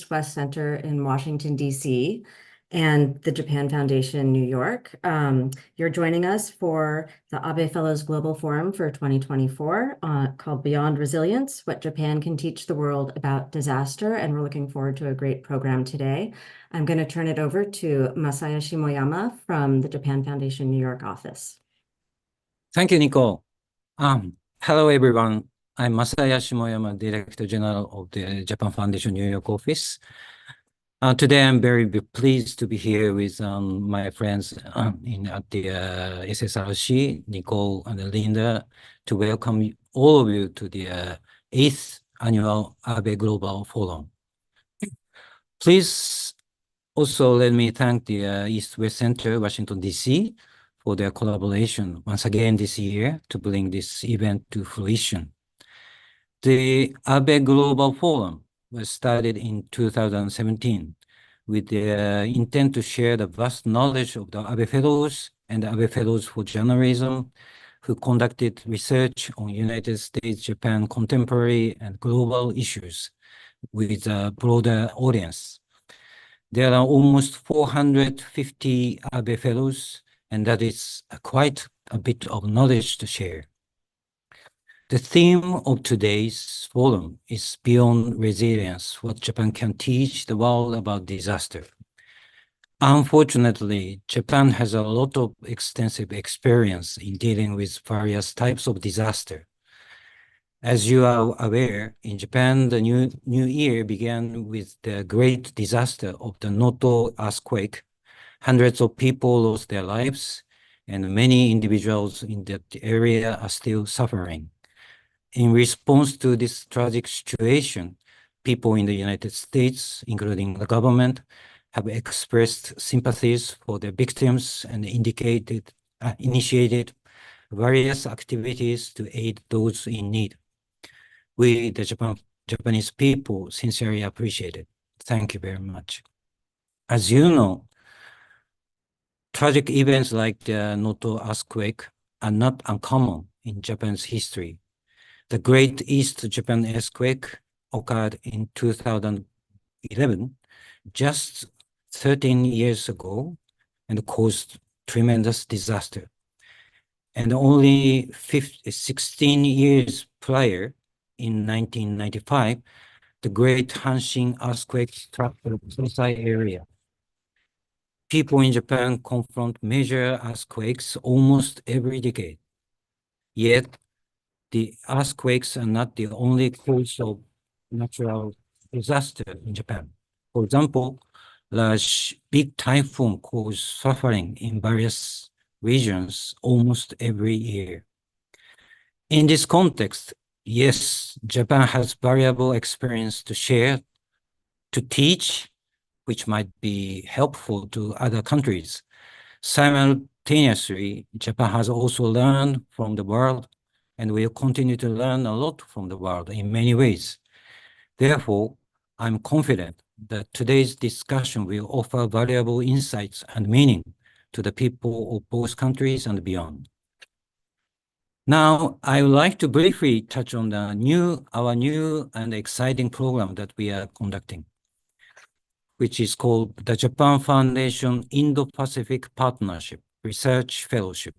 East West Center in Washington, D.C., and the Japan Foundation, New York. You're joining us for the Abe Fellows Global Forum for 2024 called Beyond Resilience, What Japan Can Teach the World About Disaster, and we're looking forward to a great program today. I'm going to turn it over to Masaya Shimoyama from the Japan Foundation New York office. Thank you, Nicole. Hello, everyone. I'm Masaya Shimoyama, Director General of the Japan Foundation New York office. Today, I'm very pleased to be here with my friends at the SSRC, Nicole and Linda, to welcome all of you to the 8th Annual Abe Global Forum. Please also let me thank the East West Center, Washington, D.C., for their collaboration once again this year to bring this event to fruition. The Abe Global Forum was started in 2017 with the intent to share the vast knowledge of the Abe Fellows and the Abe Fellows for Journalism, who conducted research on United States, Japan, contemporary and global issues with a broader audience. There are almost 450 Abe Fellows, and that is quite a bit of knowledge to share. The theme of today's forum is Beyond Resilience, What Japan Can Teach the World About Disaster. Unfortunately, Japan has a lot of extensive experience in dealing with various types of disaster. As you are aware, in Japan, the new year began with the great disaster of the Noto earthquake. Hundreds of people lost their lives, and many individuals in that area are still suffering. In response to this tragic situation, people in the United States, including the government, have expressed sympathies for the victims and initiated various activities to aid those in need. We, the Japanese people, sincerely appreciate it. Thank you very much. As you know, tragic events like the Noto earthquake are not uncommon in Japan's history. The Great East Japan earthquake occurred in 2011, just 13 years ago, and caused tremendous disaster. And only 16 years prior, in 1995, the Great Hanshin earthquake struck the seaside area. People in Japan confront major earthquakes almost every decade. Yet, the earthquakes are not the only cause of natural disaster in Japan. For example, large big typhoon cause suffering in various regions almost every year. In this context, yes, Japan has variable experience to share, to teach, which might be helpful to other countries. Simultaneously, Japan has also learned from the world and will continue to learn a lot from the world in many ways. Therefore, I'm confident that today's discussion will offer valuable insights and meaning to the people of both countries and beyond. Now, I would like to briefly touch on our new and exciting program that we are conducting, which is called the Japan Foundation Indo-Pacific Partnership Research Fellowship.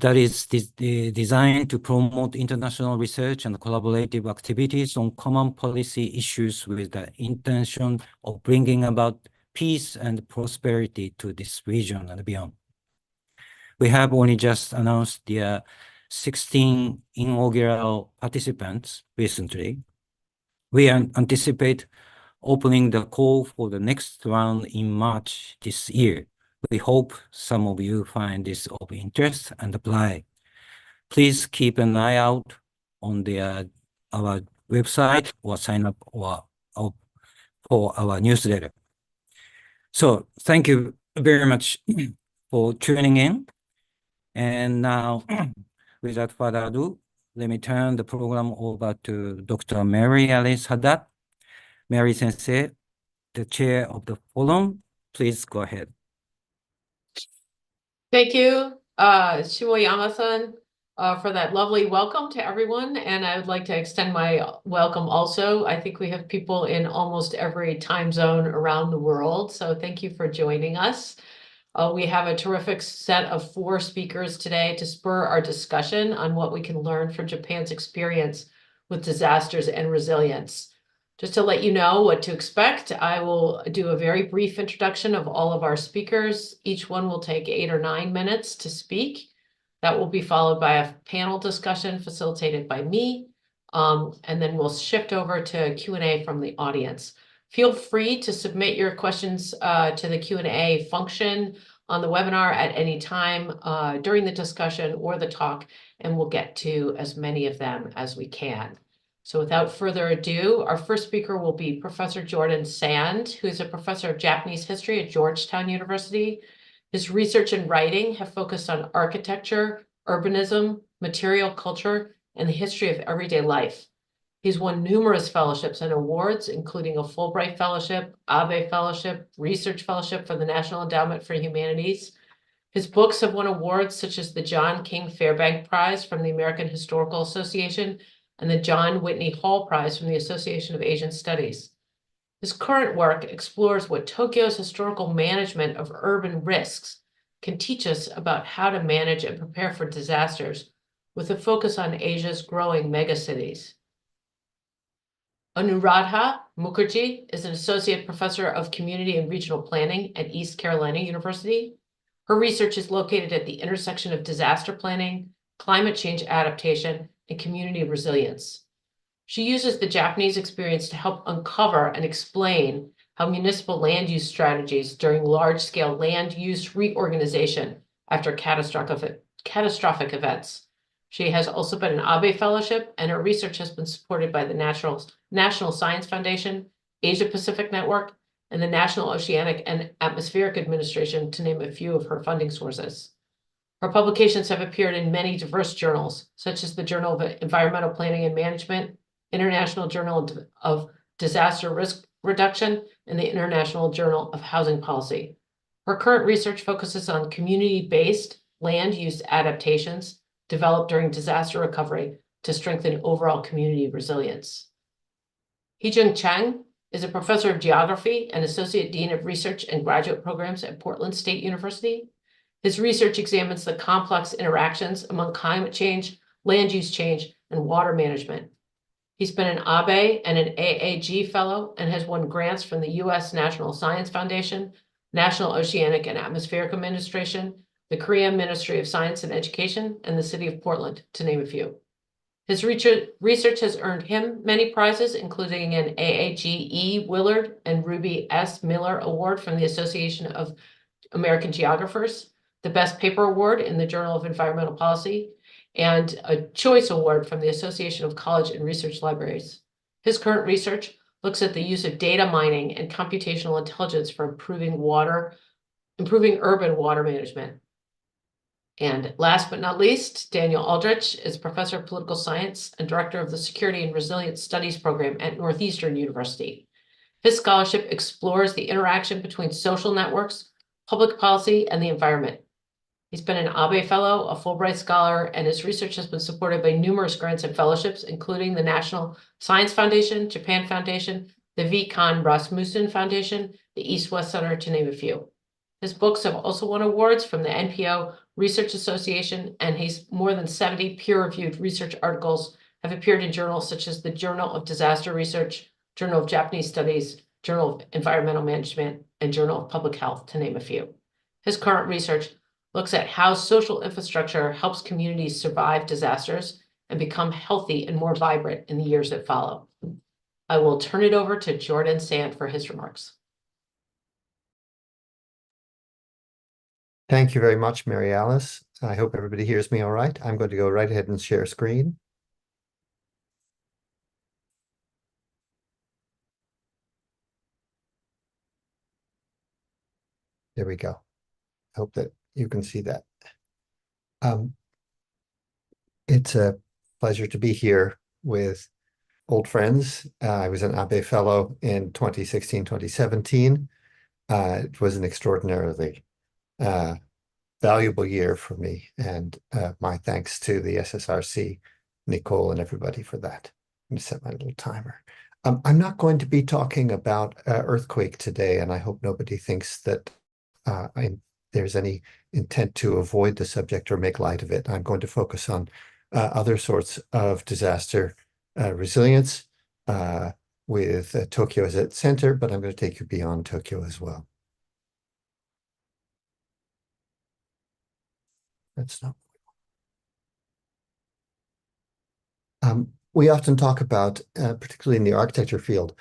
That is designed to promote international research and collaborative activities on common policy issues with the intention of bringing about peace and prosperity to this region and beyond. We have only just announced the 16 inaugural participants recently. We anticipate opening the call for the next round in March this year. We hope some of you find this of interest and apply. Please keep an eye out on our website or sign up for our newsletter. So thank you very much for tuning in. And now, without further ado, let me turn the program over to Dr. Mary Alice Haddad. Mary Sensei, the chair of the forum, please go ahead. Thank you, Shimoyama-san. for that lovely welcome to everyone. And I would like to extend my welcome also. I think we have people in almost every time zone around the world. So thank you for joining us. We have a terrific set of 4 speakers today to spur our discussion on what we can learn from Japan's experience with disasters and resilience. Just to let you know what to expect, I will do a very brief introduction of all of our speakers. Each one will take 8 or 9 minutes to speak. That will be followed by a panel discussion facilitated by me. And then we'll shift over to Q&A from the audience. Feel free to submit your questions to the Q&A function on the webinar at any time during the discussion or the talk, and we'll get to as many of them as we can. So without further ado, our first speaker will be Professor Jordan Sand, who's a professor of Japanese history at Georgetown University. His research and writing have focused on architecture, urbanism, material culture, and the history of everyday life. He's won numerous fellowships and awards, including a Fulbright Fellowship, Abe Fellowship, Research Fellowship for the National Endowment for Humanities. His books have won awards such as the John King Fairbank Prize from the American Historical Association and the John Whitney Hall Prize from the Association of Asian Studies. His current work explores what Tokyo's historical management of urban risks can teach us about how to manage and prepare for disasters, with a focus on Asia's growing megacities. Anuradha Mukherjee is an associate professor of community and regional planning at East Carolina University. Her research is located at the intersection of disaster planning, climate change adaptation, and community resilience. She uses the Japanese experience to help uncover and explain how municipal land use strategies during large-scale land use reorganization after catastrophic events. She has also been an Abe Fellowship, and her research has been supported by the National Science Foundation, Asia Pacific Network, and the National Oceanic and Atmospheric Administration, to name a few of her funding sources. Her publications have appeared in many diverse journals, such as the Journal of Environmental Planning and Management, International Journal of Disaster Risk Reduction, and the International Journal of Housing Policy. Her current research focuses on community-based land use adaptations developed during disaster recovery to strengthen overall community resilience. Heejung Chang is a professor of geography and associate dean of research and graduate programs at Portland State University. His research examines the complex interactions among climate change, land use change, and water management. He's been an Abe and an AAG Fellow and has won grants from the U.S. National Science Foundation, National Oceanic and Atmospheric Administration, the Korean Ministry of Science and Education, and the City of Portland, to name a few. His research has earned him many prizes, including an AAG E. Willard and Ruby S. Miller Award from the Association of American Geographers, the Best Paper Award in the Journal of Environmental Policy, and a Choice Award from the Association of College and Research Libraries. His current research looks at the use of data mining and computational intelligence for improving urban water management. And last but not least, Daniel Aldrich is professor of political science and director of the Security and Resilience Studies program at Northeastern University. His scholarship explores the interaction between social networks, public policy, and the environment. He's been an Abe Fellow, a Fulbright Scholar, and his research has been supported by numerous grants and fellowships, including the National Science Foundation, Japan Foundation, the V. Kahn Rasmussen Foundation, the East-West Center, to name a few. His books have also won awards from the NPO Research Association, and his more than 70 peer-reviewed research articles have appeared in journals such as the Journal of Disaster Research, Journal of Japanese Studies, Journal of Environmental Management, and Journal of Public Health, to name a few. His current research looks at how social infrastructure helps communities survive disasters and become healthy and more vibrant in the years that follow. I will turn it over to Jordan Sand for his remarks. Thank you very much, Mary Alice. I hope everybody hears me all right. I'm going to go right ahead and share screen. There we go. I hope that you can see that. It's a pleasure to be here with old friends. I was an Abe Fellow in 2016, 2017. It was an extraordinarily valuable year for me, and my thanks to the SSRC, Nicole, and everybody for that. I'm going to set my little timer. I'm not going to be talking about earthquake today, and I hope nobody thinks that there's any intent to avoid the subject or make light of it. I'm going to focus on other sorts of disaster resilience with Tokyo as its center, but I'm going to take you beyond Tokyo as well. That's not. We often talk about, particularly in the architecture field,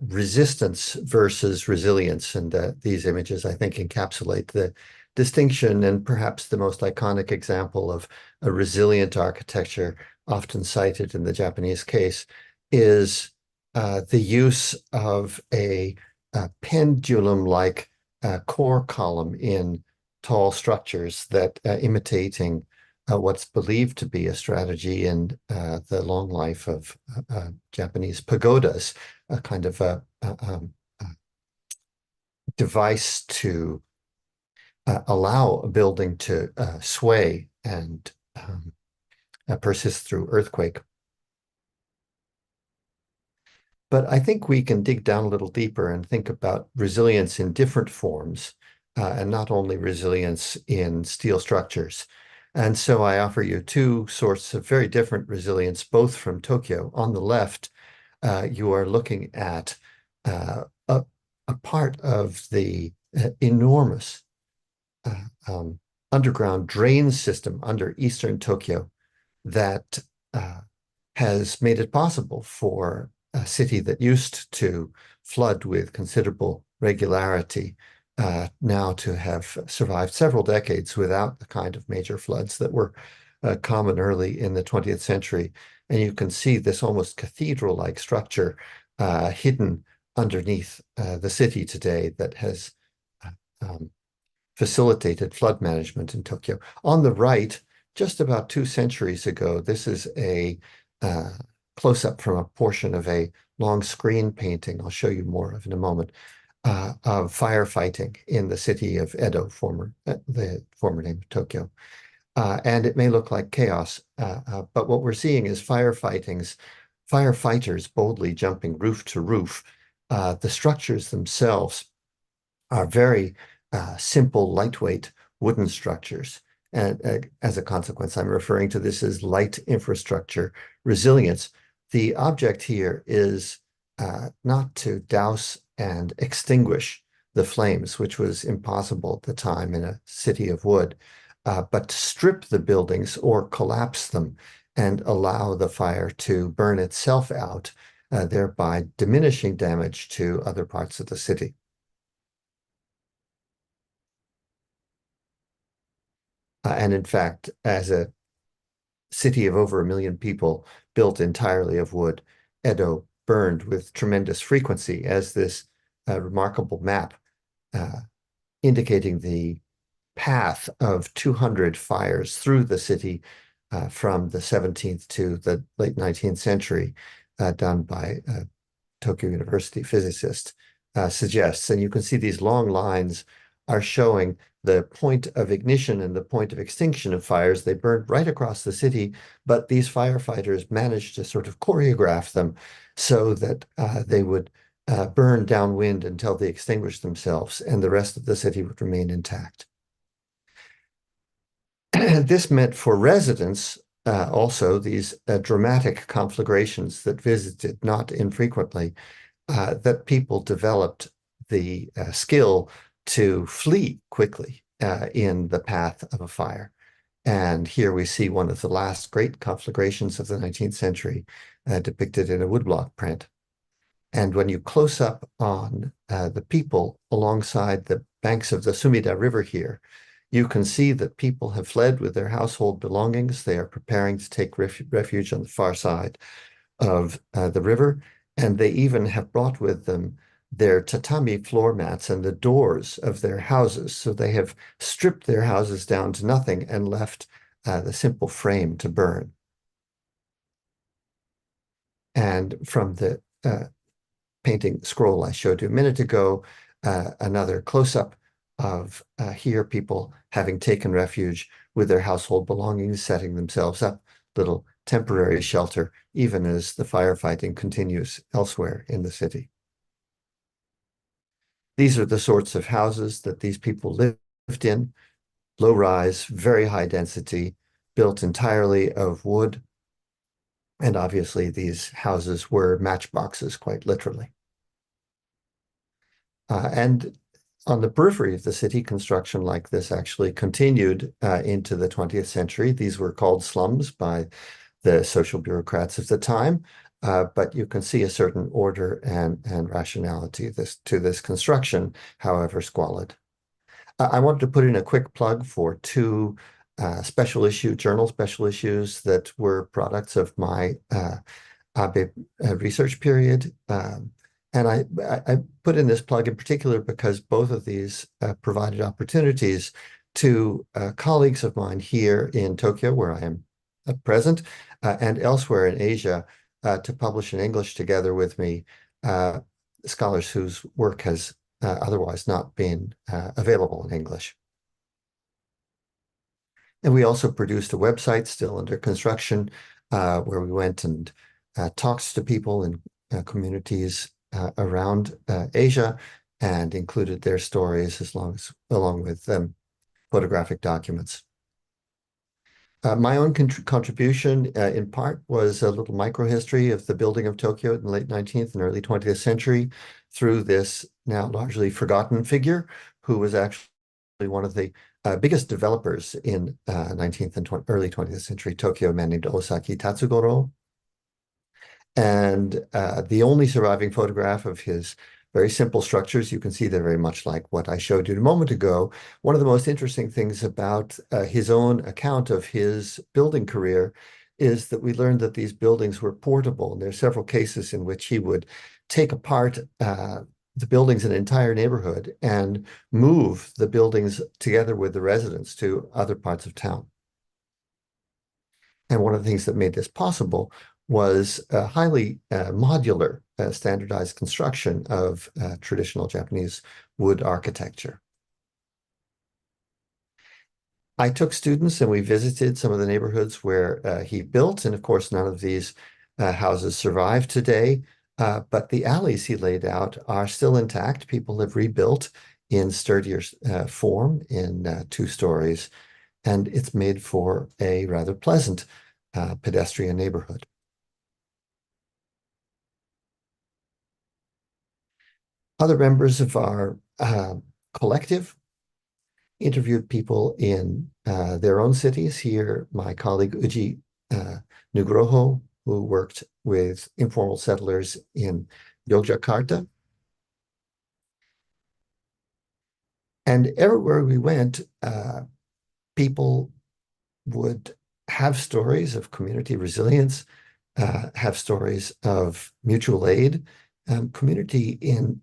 resistance versus resilience. And these images, I think, encapsulate the distinction, and perhaps the most iconic example of a resilient architecture, often cited in the Japanese case, is the use of a pendulum-like core column in tall structures that imitating what's believed to be a strategy in the long life of Japanese pagodas, a kind of a device to allow a building to sway and persist through earthquake. But I think we can dig down a little deeper and think about resilience in different forms, and not only resilience in steel structures. And so I offer you two sorts of very different resilience, both from Tokyo. On the left, you are looking at a part of the enormous underground drain system under eastern Tokyo that has made it possible for a city that used to flood with considerable regularity now to have survived several decades without the kind of major floods that were common early in the 20th century. And you can see this almost cathedral-like structure hidden underneath the city today that has facilitated flood management in Tokyo. On the right, just about 2 centuries ago, this is a close-up from a portion of a long screen painting I'll show you more of in a moment, of firefighting in the city of Edo, the former name of Tokyo. And it may look like chaos, but what we're seeing is firefighters boldly jumping roof to roof. The structures themselves are very simple, lightweight wooden structures. And as a consequence, I'm referring to this as light infrastructure resilience. The object here is not to douse and extinguish the flames, which was impossible at the time in a city of wood, but to strip the buildings or collapse them and allow the fire to burn itself out, thereby diminishing damage to other parts of the city. And in fact, as a city of over 1 million people built entirely of wood, Edo burned with tremendous frequency, as this remarkable map indicating the path of 200 fires through the city from the 17th to the late 19th century, done by a Tokyo University physicist, suggests. And you can see these long lines are showing the point of ignition and the point of extinction of fires. They burned right across the city, but these firefighters managed to sort of choreograph them so that they would burn downwind until they extinguished themselves, and the rest of the city would remain intact. This meant for residents also these dramatic conflagrations that visited not infrequently, that people developed the skill to flee quickly in the path of a fire. And here we see one of the last great conflagrations of the 19th century depicted in a woodblock print. And when you close up on the people alongside the banks of the Sumida River here, you can see that people have fled with their household belongings. They are preparing to take refuge on the far side of the river, and they even have brought with them their tatami floor mats and the doors of their houses. So they have stripped their houses down to nothing and left the simple frame to burn. And from the painting scroll I showed you a minute ago, another close-up of here people having taken refuge with their household belongings, setting themselves up little temporary shelter, even as the firefighting continues elsewhere in the city. These are the sorts of houses that these people lived in, low rise, very high density, built entirely of wood. And obviously these houses were matchboxes, quite literally. And on the periphery of the city, construction like this actually continued into the 20th century. These were called slums by the social bureaucrats of the time, but you can see a certain order and rationality to this construction, however squalid. I wanted to put in a quick plug for two journal special issues that were products of my Abe research period. And I put in this plug in particular because both of these provided opportunities to colleagues of mine here in Tokyo, where I am present, and elsewhere in Asia, to publish in English together with me, scholars whose work has otherwise not been available in English. And we also produced a website still under construction, where we went and talked to people in communities around Asia and included their stories along with photographic documents. My own contribution in part was a little microhistory of the building of Tokyo in the late 19th and early 20th century through this now largely forgotten figure who was actually one of the biggest developers in 19th and early 20th century Tokyo, a man named Osaki Tatsugoro. And the only surviving photograph of his very simple structures, you can see they're very much like what I showed you a moment ago. One of the most interesting things about his own account of his building career is that we learned that these buildings were portable. And there are several cases in which he would take apart the buildings in an entire neighborhood and move the buildings together with the residents to other parts of town. And one of the things that made this possible was a highly modular, standardized construction of traditional Japanese wood architecture. I took students and we visited some of the neighborhoods where he built, and of course none of these houses survive today, but the alleys he laid out are still intact. People have rebuilt in sturdier form in 2 stories, and it's made for a rather pleasant pedestrian neighborhood. Other members of our collective interviewed people in their own cities. Here, my colleague Uji Nugroho, who worked with informal settlers in Yogyakarta. And everywhere we went, people would have stories of community resilience, have stories of mutual aid. Community in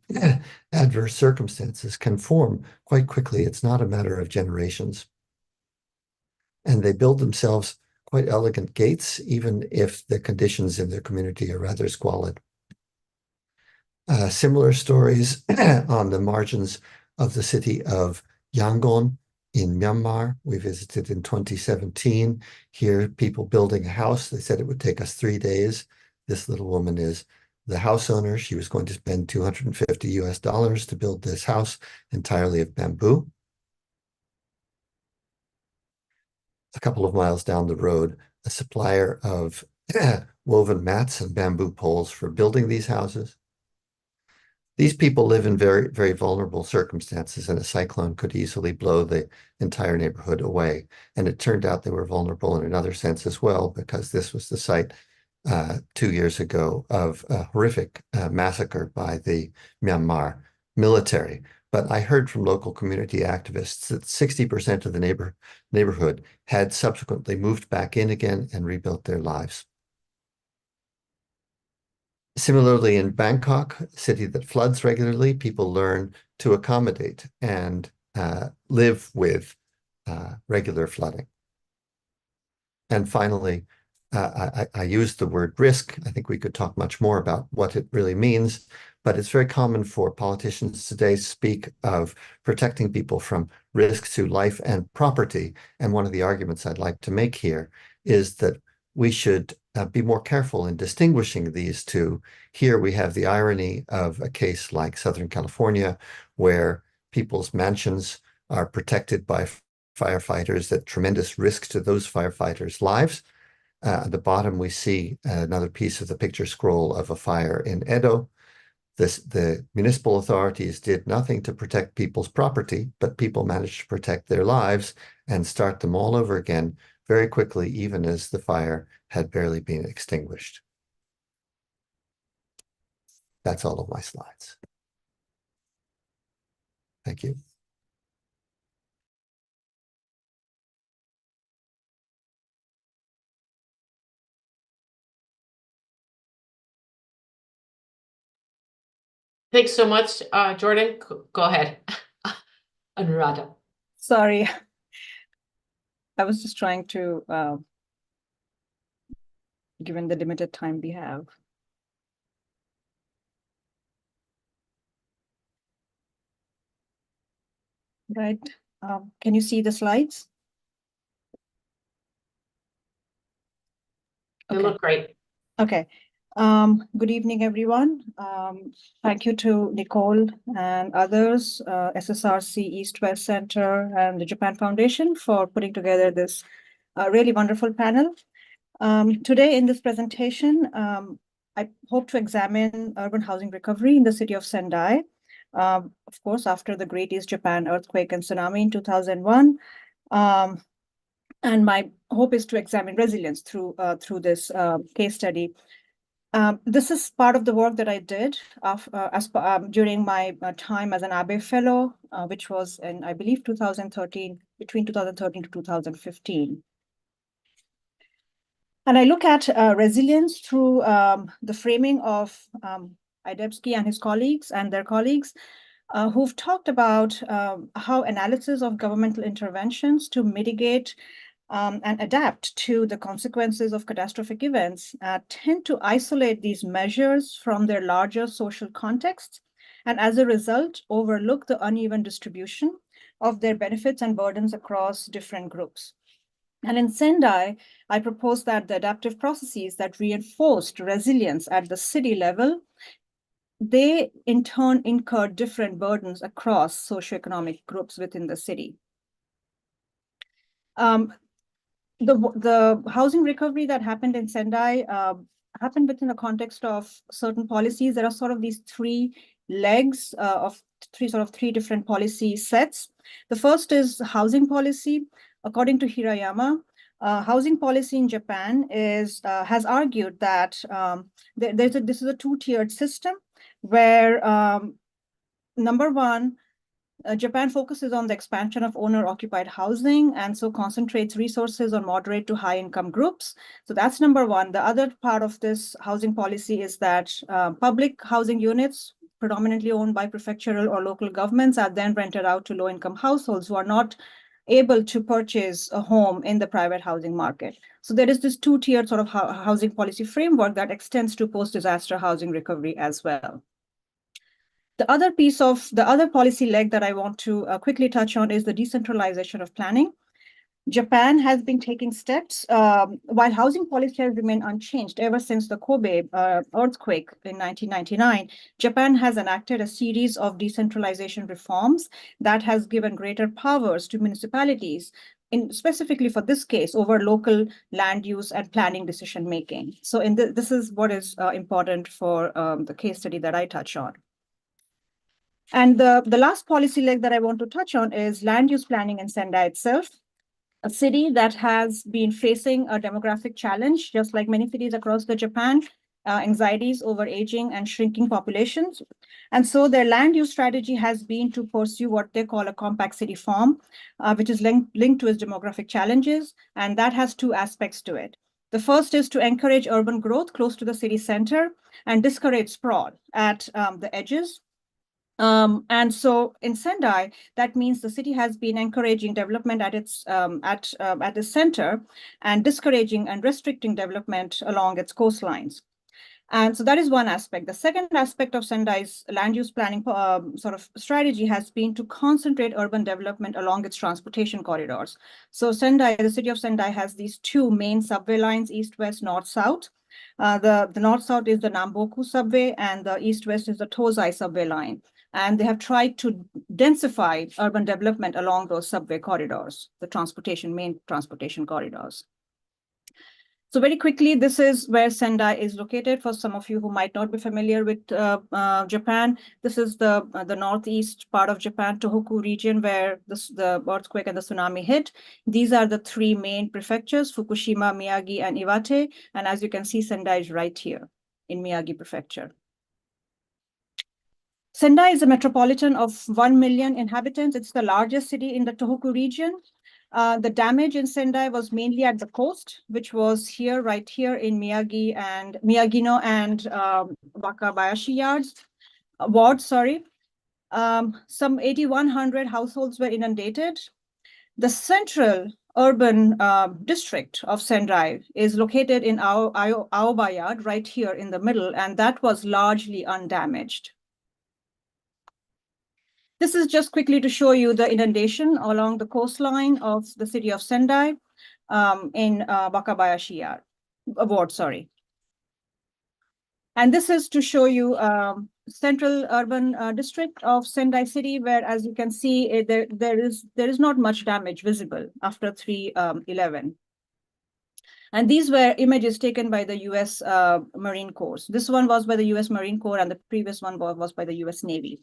adverse circumstances can form quite quickly. It's not a matter of generations. And they build themselves quite elegant gates, even if the conditions in their community are rather squalid. Similar stories on the margins of the city of Yangon in Myanmar. We visited in 2017. Here, people building a house. They said it would take us 3 days. This little woman is the house owner. She was going to spend $250 to build this house entirely of bamboo. A couple of miles down the road, a supplier of woven mats and bamboo poles for building these houses. These people live in very, very vulnerable circumstances, and a cyclone could easily blow the entire neighborhood away. And it turned out they were vulnerable in another sense as well, because this was the site 2 years ago of a horrific massacre by the Myanmar military. But I heard from local community activists that 60% of the neighborhood had subsequently moved back in again and rebuilt their lives. Similarly, in Bangkok, a city that floods regularly, people learn to accommodate and live with regular flooding. And finally, I used the word risk. I think we could talk much more about what it really means, but it's very common for politicians today speak of protecting people from risk to life and property. And one of the arguments I'd like to make here is that we should be more careful in distinguishing these two. Here we have the irony of a case like Southern California, where people's mansions are protected by firefighters at tremendous risk to those firefighters' lives. At the bottom, we see another piece of the picture scroll of a fire in Edo. The municipal authorities did nothing to protect people's property, but people managed to protect their lives and start them all over again very quickly, even as the fire had barely been extinguished. That's all of my slides. Thank you. Thanks so much, Jordan. Go ahead. Anuradha. Sorry, I was just trying to, given the limited time we have. Right, can you see the slides? They Okay. look great. Okay. Good evening, everyone. Thank you to Nicole and others, SSRC East West Center and the Japan Foundation for putting together this really wonderful panel. Today in this presentation, I hope to examine urban housing recovery in the city of Sendai. Of course, after the Great East Japan earthquake and tsunami in 2001. And my hope is to examine resilience through this case study. This is part of the work that I did during my time as an Abe Fellow, which was in, I believe, 2013, between 2013 to 2015. And I look at resilience through the framing of Idebski and his colleagues and their colleagues who've talked about how analysis of governmental interventions to mitigate and adapt to the consequences of catastrophic events tend to isolate these measures from their larger social contexts, and as a result, overlook the uneven distribution of their benefits and burdens across different groups. And in Sendai, I propose that the adaptive processes that reinforced resilience at the city level, they in turn incur different burdens across socioeconomic groups within the city. The housing recovery that happened in Sendai happened within the context of certain policies. There are sort of these three legs of three different policy sets. The first is housing policy. According to Hirayama, housing policy in Japan has argued that this is a two-tiered system where number one, Japan focuses on the expansion of owner-occupied housing and so concentrates resources on moderate to high-income groups. So that's number one. The other part of this housing policy is that public housing units predominantly owned by prefectural or local governments are then rented out to low-income households who are not able to purchase a home in the private housing market. So there is this two-tiered sort of housing policy framework that extends to post-disaster housing recovery as well. The other policy leg that I want to quickly touch on is the decentralization of planning. Japan has been taking steps while housing policy has remained unchanged ever since the Kobe earthquake in 1999. Japan has enacted a series of decentralization reforms that has given greater powers to municipalities, specifically for this case, over local land use and planning decision making. So this is what is important for the case study that I touch on. And the last policy leg that I want to touch on is land use planning in Sendai itself, a city that has been facing a demographic challenge, just like many cities across the Japan, anxieties over aging and shrinking populations. And so their land use strategy has been to pursue what they call a compact city form, which is linked to its demographic challenges. And that has two aspects to it. The first is to encourage urban growth close to the city center and discourage sprawl at the edges. And so in Sendai, that means the city has been encouraging development at its at the center and discouraging and restricting development along its coastlines. And so that is one aspect. The second aspect of Sendai's land use planning sort of strategy has been to concentrate urban development along its transportation corridors. So Sendai, the city of Sendai, has these two main subway lines, east-west, north-south. The north-south is the Namboku subway, and the east-west is the Tozai subway line. And they have tried to densify urban development along those subway corridors, the main transportation corridors. So very quickly, this is where Sendai is located. For some of you who might not be familiar with Japan, this is the northeast part of Japan, Tohoku region, where the earthquake and the tsunami hit. These are the three main prefectures, Fukushima, Miyagi, and Iwate. And as you can see, Sendai is right here in Miyagi Prefecture. Sendai is a metropolitan of 1 million inhabitants. It's the largest city in the Tohoku region. The damage in Sendai was mainly at the coast, which was here, right here in Miyagino and Wakabayashi wards, sorry. Some 8,100 households were inundated. The central urban district of Sendai is located in Aobayad, right here in the middle, and that was largely undamaged. This is just quickly to show you the inundation along the coastline of the city of Sendai in Wakabayashi ward, sorry. And this is to show you central urban district of Sendai city, where, as you can see, there is not much damage visible after 3/11. And these were images taken by the U.S. Marine Corps. This one was by the U.S. Marine Corps, and the previous one was by the U.S. Navy.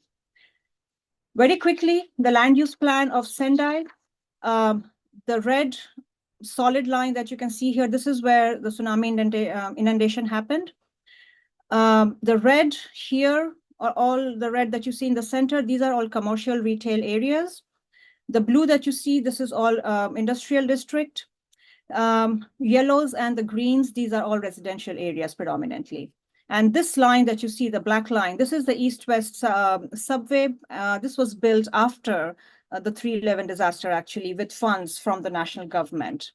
Very quickly, the land use plan of Sendai, the red solid line that you can see here, this is where the tsunami inundation happened. The red here, or all the red that you see in the center, these are all commercial retail areas. The blue that you see, this is all industrial district. Yellows and the greens, these are all residential areas predominantly. And this line that you see, the black line, this is the east-west subway. This was built after the 3/11 disaster, actually, with funds from the national government.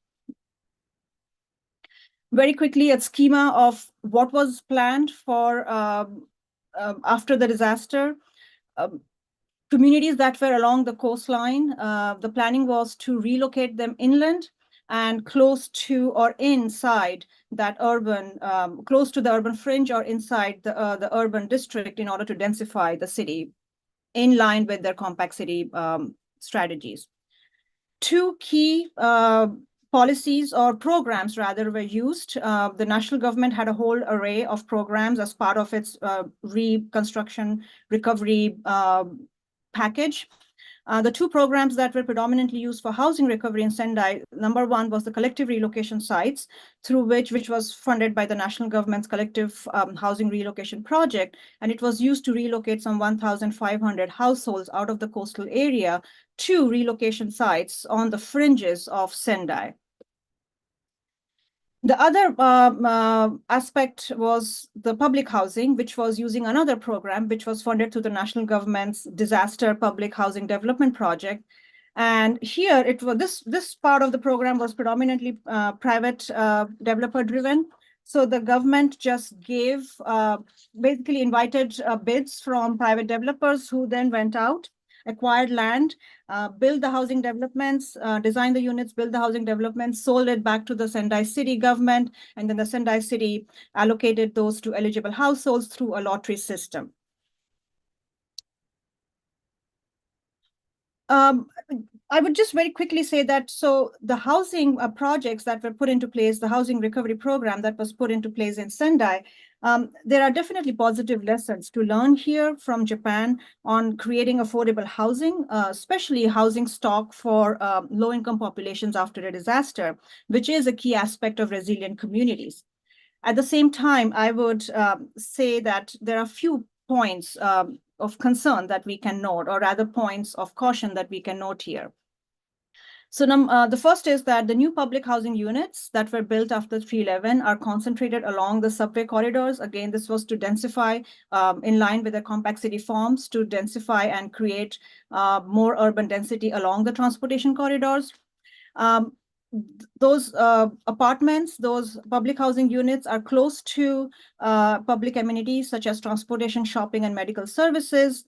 Very quickly, a schema of what was planned for after the disaster. Communities that were along the coastline, the planning was to relocate them inland and close to or inside that urban, close to the urban fringe or inside the urban district in order to densify the city in line with their compact city strategies. Two key policies or programs rather were used. The national government had a whole array of programs as part of its reconstruction recovery package. The two programs that were predominantly used for housing recovery in Sendai, number one was the collective relocation sites, through which was funded by the national government's collective housing relocation project. And it was used to relocate some 1,500 households out of the coastal area to relocation sites on the fringes of Sendai. The other aspect was the public housing, which was using another program, which was funded through the national government's Disaster Public Housing Development Project. And here, it was this part of the program was predominantly private developer driven. So the government just gave, basically invited bids from private developers who then went out, acquired land, build the housing developments, design the units, build the housing developments, sold it back to the Sendai city government, and then the Sendai city allocated those to eligible households through a lottery system. I would just very quickly say that, so the housing projects that were put into place, the housing recovery program that was put into place in Sendai, there are definitely positive lessons to learn here from Japan on creating affordable housing, especially housing stock for low-income populations after a disaster, which is a key aspect of resilient communities. At the same time, I would say that there are a few points of concern that we can note, or rather points of caution that we can note here. So the first is that the new public housing units that were built after 3/11 are concentrated along the subway corridors. Again, this was to densify in line with the compact city forms, to densify and create more urban density along the transportation corridors. Those apartments, those public housing units are close to public amenities such as transportation, shopping, and medical services.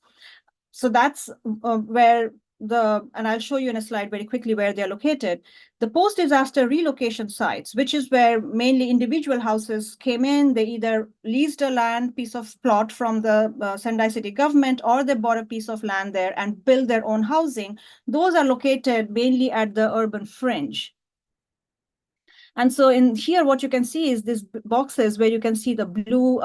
So that's where and I'll show you in a slide very quickly where they're located. The post-disaster relocation sites, which is where mainly individual houses came in, they either leased a land piece of plot from the Sendai city government, or they bought a piece of land there and built their own housing. Those are located mainly at the urban fringe. And so in here, what you can see is these boxes where you can see the blue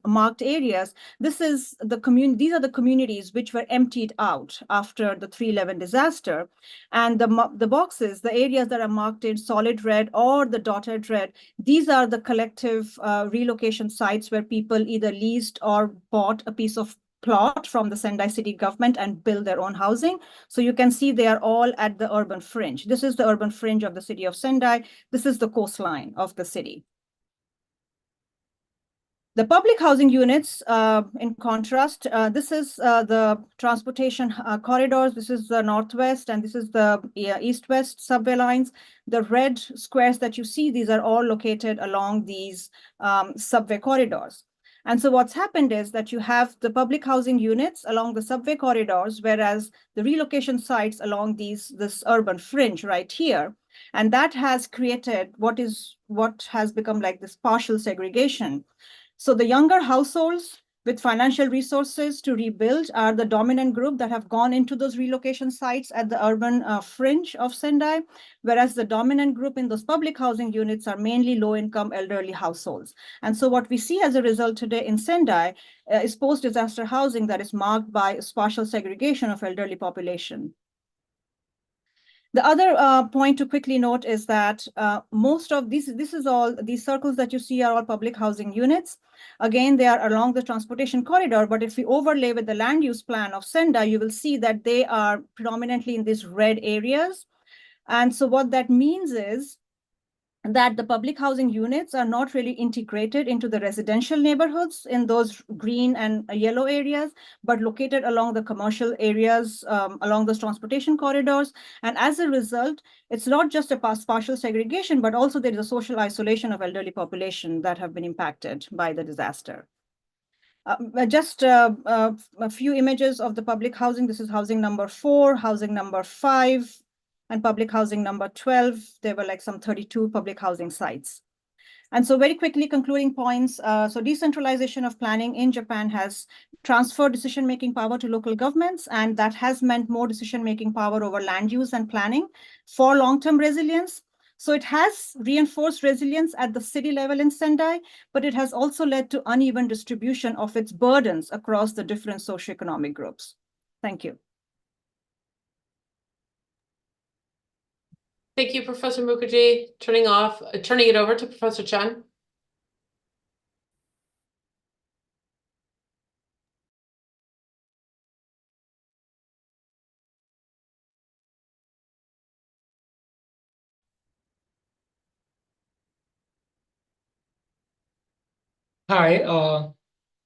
marked areas. This is the community. These are the communities which were emptied out after the 3/11 disaster. And the boxes, the areas that are marked in solid red or the dotted red, these are the collective relocation sites where people either leased or bought a piece of plot from the Sendai city government and build their own housing. So you can see they are all at the urban fringe. This is the urban fringe of the city of Sendai. This is the coastline of the city. The public housing units, in contrast, this is the transportation corridors. This is the northwest, and this is the east-west subway lines. The red squares that you see, these are all located along these subway corridors. And so what's happened is that you have the public housing units along the subway corridors, whereas the relocation sites along this urban fringe right here. And that has created what has become like this partial segregation. So the younger households with financial resources to rebuild are the dominant group that have gone into those relocation sites at the urban fringe of Sendai, whereas the dominant group in those public housing units are mainly low-income elderly households. And so what we see as a result today in Sendai is post-disaster housing that is marked by spatial segregation of elderly population. The other point to quickly note is that most of these circles that you see are all public housing units. Again, they are along the transportation corridor, but if we overlay with the land use plan of Sendai, you will see that they are predominantly in these red areas. And so what that means is that the public housing units are not really integrated into the residential neighborhoods in those green and yellow areas, but located along the commercial areas, along those transportation corridors. And as a result, it's not just a partial segregation, but also there is a social isolation of elderly population that have been impacted by the disaster. Just a few images of the public housing. This is housing number 4, housing number 5, and public housing number 12. There were like some 32 public housing sites. And so very quickly concluding points. So decentralization of planning in Japan has transferred decision-making power to local governments, and that has meant more decision-making power over land use and planning for long-term resilience. So it has reinforced resilience at the city level in Sendai, but it has also led to uneven distribution of its burdens across the different socioeconomic groups. Thank you. Thank you, Professor Mukherjee. Turning it over to Professor Chen. Hi,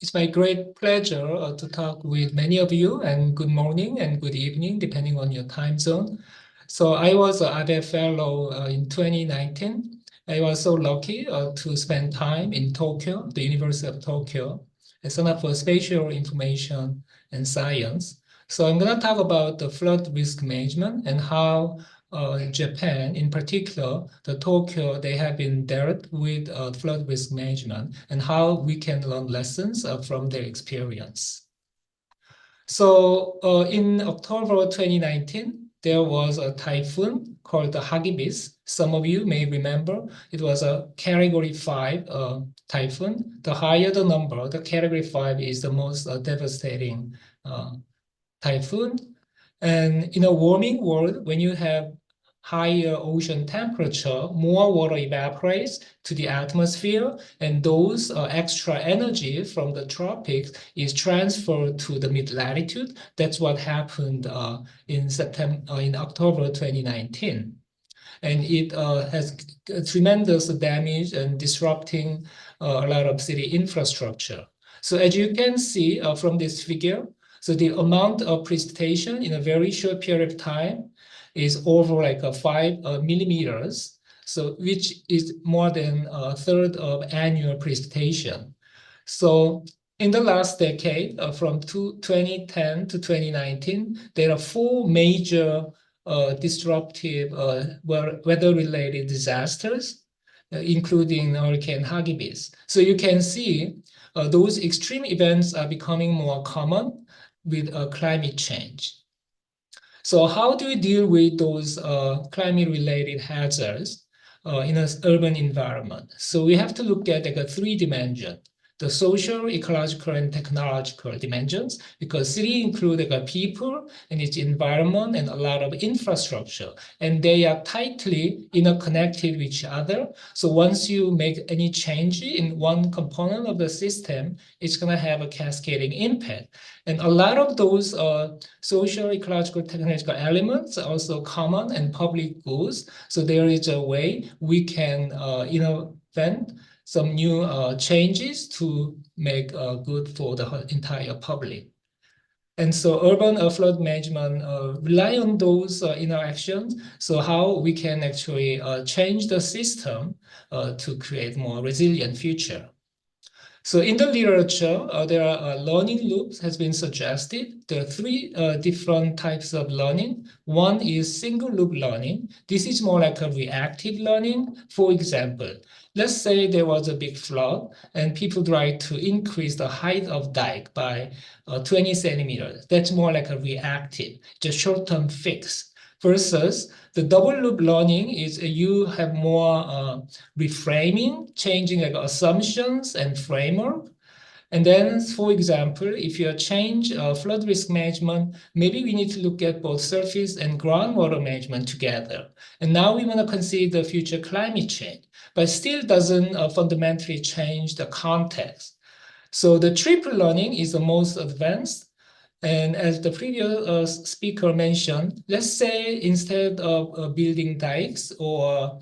it's my great pleasure to talk with many of you, and good morning and good evening, depending on your time zone. So I was an Abe Fellow in 2019. I was so lucky to spend time in Tokyo, the University of Tokyo, at Center for Spatial Information and Science. So I'm going to talk about the flood risk management and how Japan, in particular, the Tokyo, they have been dealt with flood risk management and how we can learn lessons from their experience. So in October 2019, there was a typhoon called the Hagibis. Some of you may remember it was a Category 5 typhoon. The higher the number, the Category 5 is the most devastating typhoon. And in a warming world, when you have higher ocean temperature, more water evaporates to the atmosphere, and those extra energy from the tropics is transferred to the mid-latitude. That's what happened in October 2019. And it has tremendous damage and disrupting a lot of city infrastructure. So as you can see from this figure, so the amount of precipitation in a very short period of time is over like 5 millimeters, so which is more than a third of annual precipitation. So in the last decade, from 2010 to 2019, there are 4 major disruptive weather-related disasters, including Hurricane Hagibis. So you can see those extreme events are becoming more common with climate change. So how do we deal with those climate-related hazards in an urban environment? So we have to look at like a 3 dimension. The social, ecological, and technological dimensions, because city include like people and its environment and a lot of infrastructure, and they are tightly interconnected with each other. So once you make any change in one component of the system, it's going to have a cascading impact. And a lot of those social, ecological, technological elements are also common and public goods. So there is a way we can invent some new changes to make good for the entire public. And so urban flood management rely on those interactions. So how we can actually change the system to create more resilient future. So in the literature, there are learning loops has been suggested. There are 3 different types of learning. One is single loop learning. This is more like a reactive learning. For example, let's say there was a big flood and people tried to increase the height of dike by 20 centimeters. That's more like a reactive, just short-term fix. Versus the double loop learning is you have more reframing, changing like assumptions and framework. And then, for example, if you change flood risk management, maybe we need to look at both surface and groundwater management together. And now we want to consider future climate change, but still doesn't fundamentally change the context. So the triple learning is the most advanced. And as the previous speaker mentioned, let's say instead of building dikes or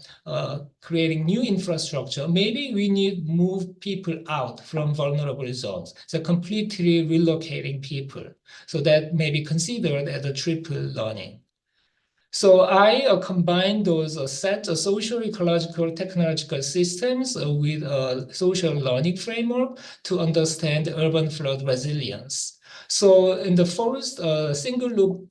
creating new infrastructure, maybe we need to move people out from vulnerable zones. So completely relocating people. So that may be considered as a triple learning. So I combine those sets of social, ecological, technological systems with a social learning framework to understand urban flood resilience. So in the first single loop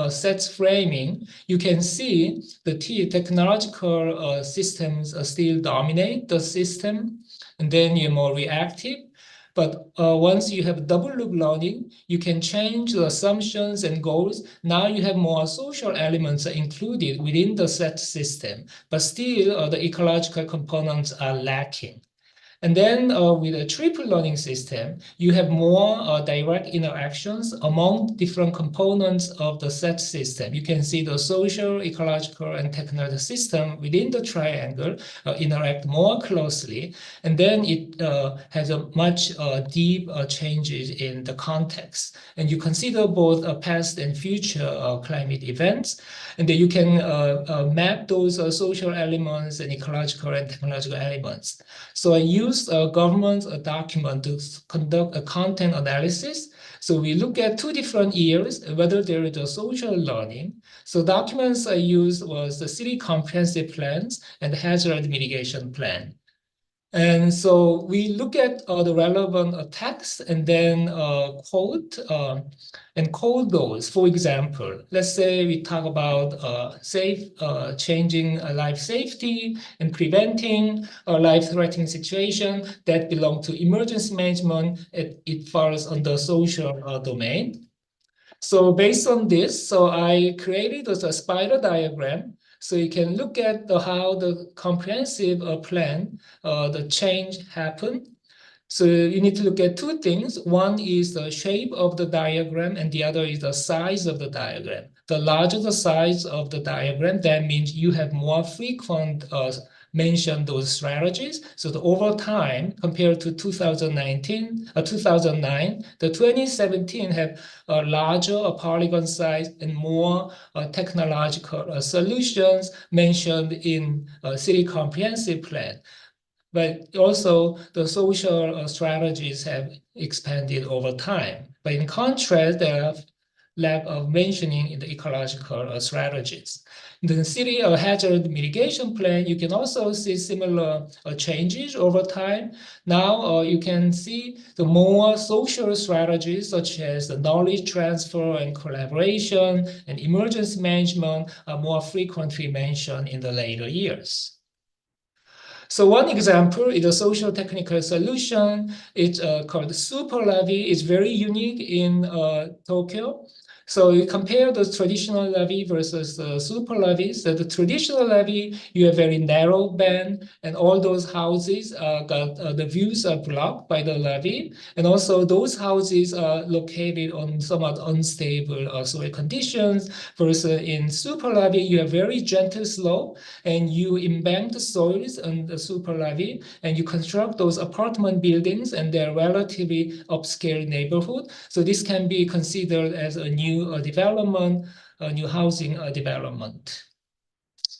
sets framing, you can see the technological systems still dominate the system, and then you're more reactive. But once you have double loop learning, you can change the assumptions and goals. Now you have more social elements included within the set system, but still the ecological components are lacking. And then with a triple learning system, you have more direct interactions among different components of the set system. You can see the social, ecological, and technological system within the triangle interact more closely. And then it has a much deep changes in the context. And you consider both past and future climate events. And then you can map those social elements and ecological and technological elements. So I used a government document to conduct a content analysis. So we look at 2 different years, whether there is a social learning. So documents I used was the city comprehensive plans and the hazard mitigation plan. And so we look at the relevant text and then quote and code those. For example, let's say we talk about changing life safety and preventing a life-threatening situation that belong to emergency management. It falls under social domain. So based on this, so I created a spider diagram. So you can look at how the comprehensive plan, the change happened. So you need to look at two things. One is the shape of the diagram, and the other is the size of the diagram. The larger the size of the diagram, that means you have more frequent mention those strategies. So over time, compared to 2009, the 2017 have a larger polygon size and more technological solutions mentioned in City Comprehensive Plan. But also the social strategies have expanded over time. But in contrast, there are lack of mentioning in the ecological strategies. In the city hazard mitigation plan, you can also see similar changes over time. Now you can see the more social strategies such as the knowledge transfer and collaboration and emergency management are more frequently mentioned in the later years. So one example is a social technical solution. It's called super levee. It's very unique in Tokyo. So you compare the traditional levee versus the super levee. So the traditional levee, you have very narrow band, and all those houses the views are blocked by the levee. And also those houses are located on somewhat unstable soil conditions. Versus in super levee, you have very gentle slope, and you embank the soils on the super levee, and you construct those apartment buildings, and they're relatively upscale neighborhood. So this can be considered as a new development, a new housing development.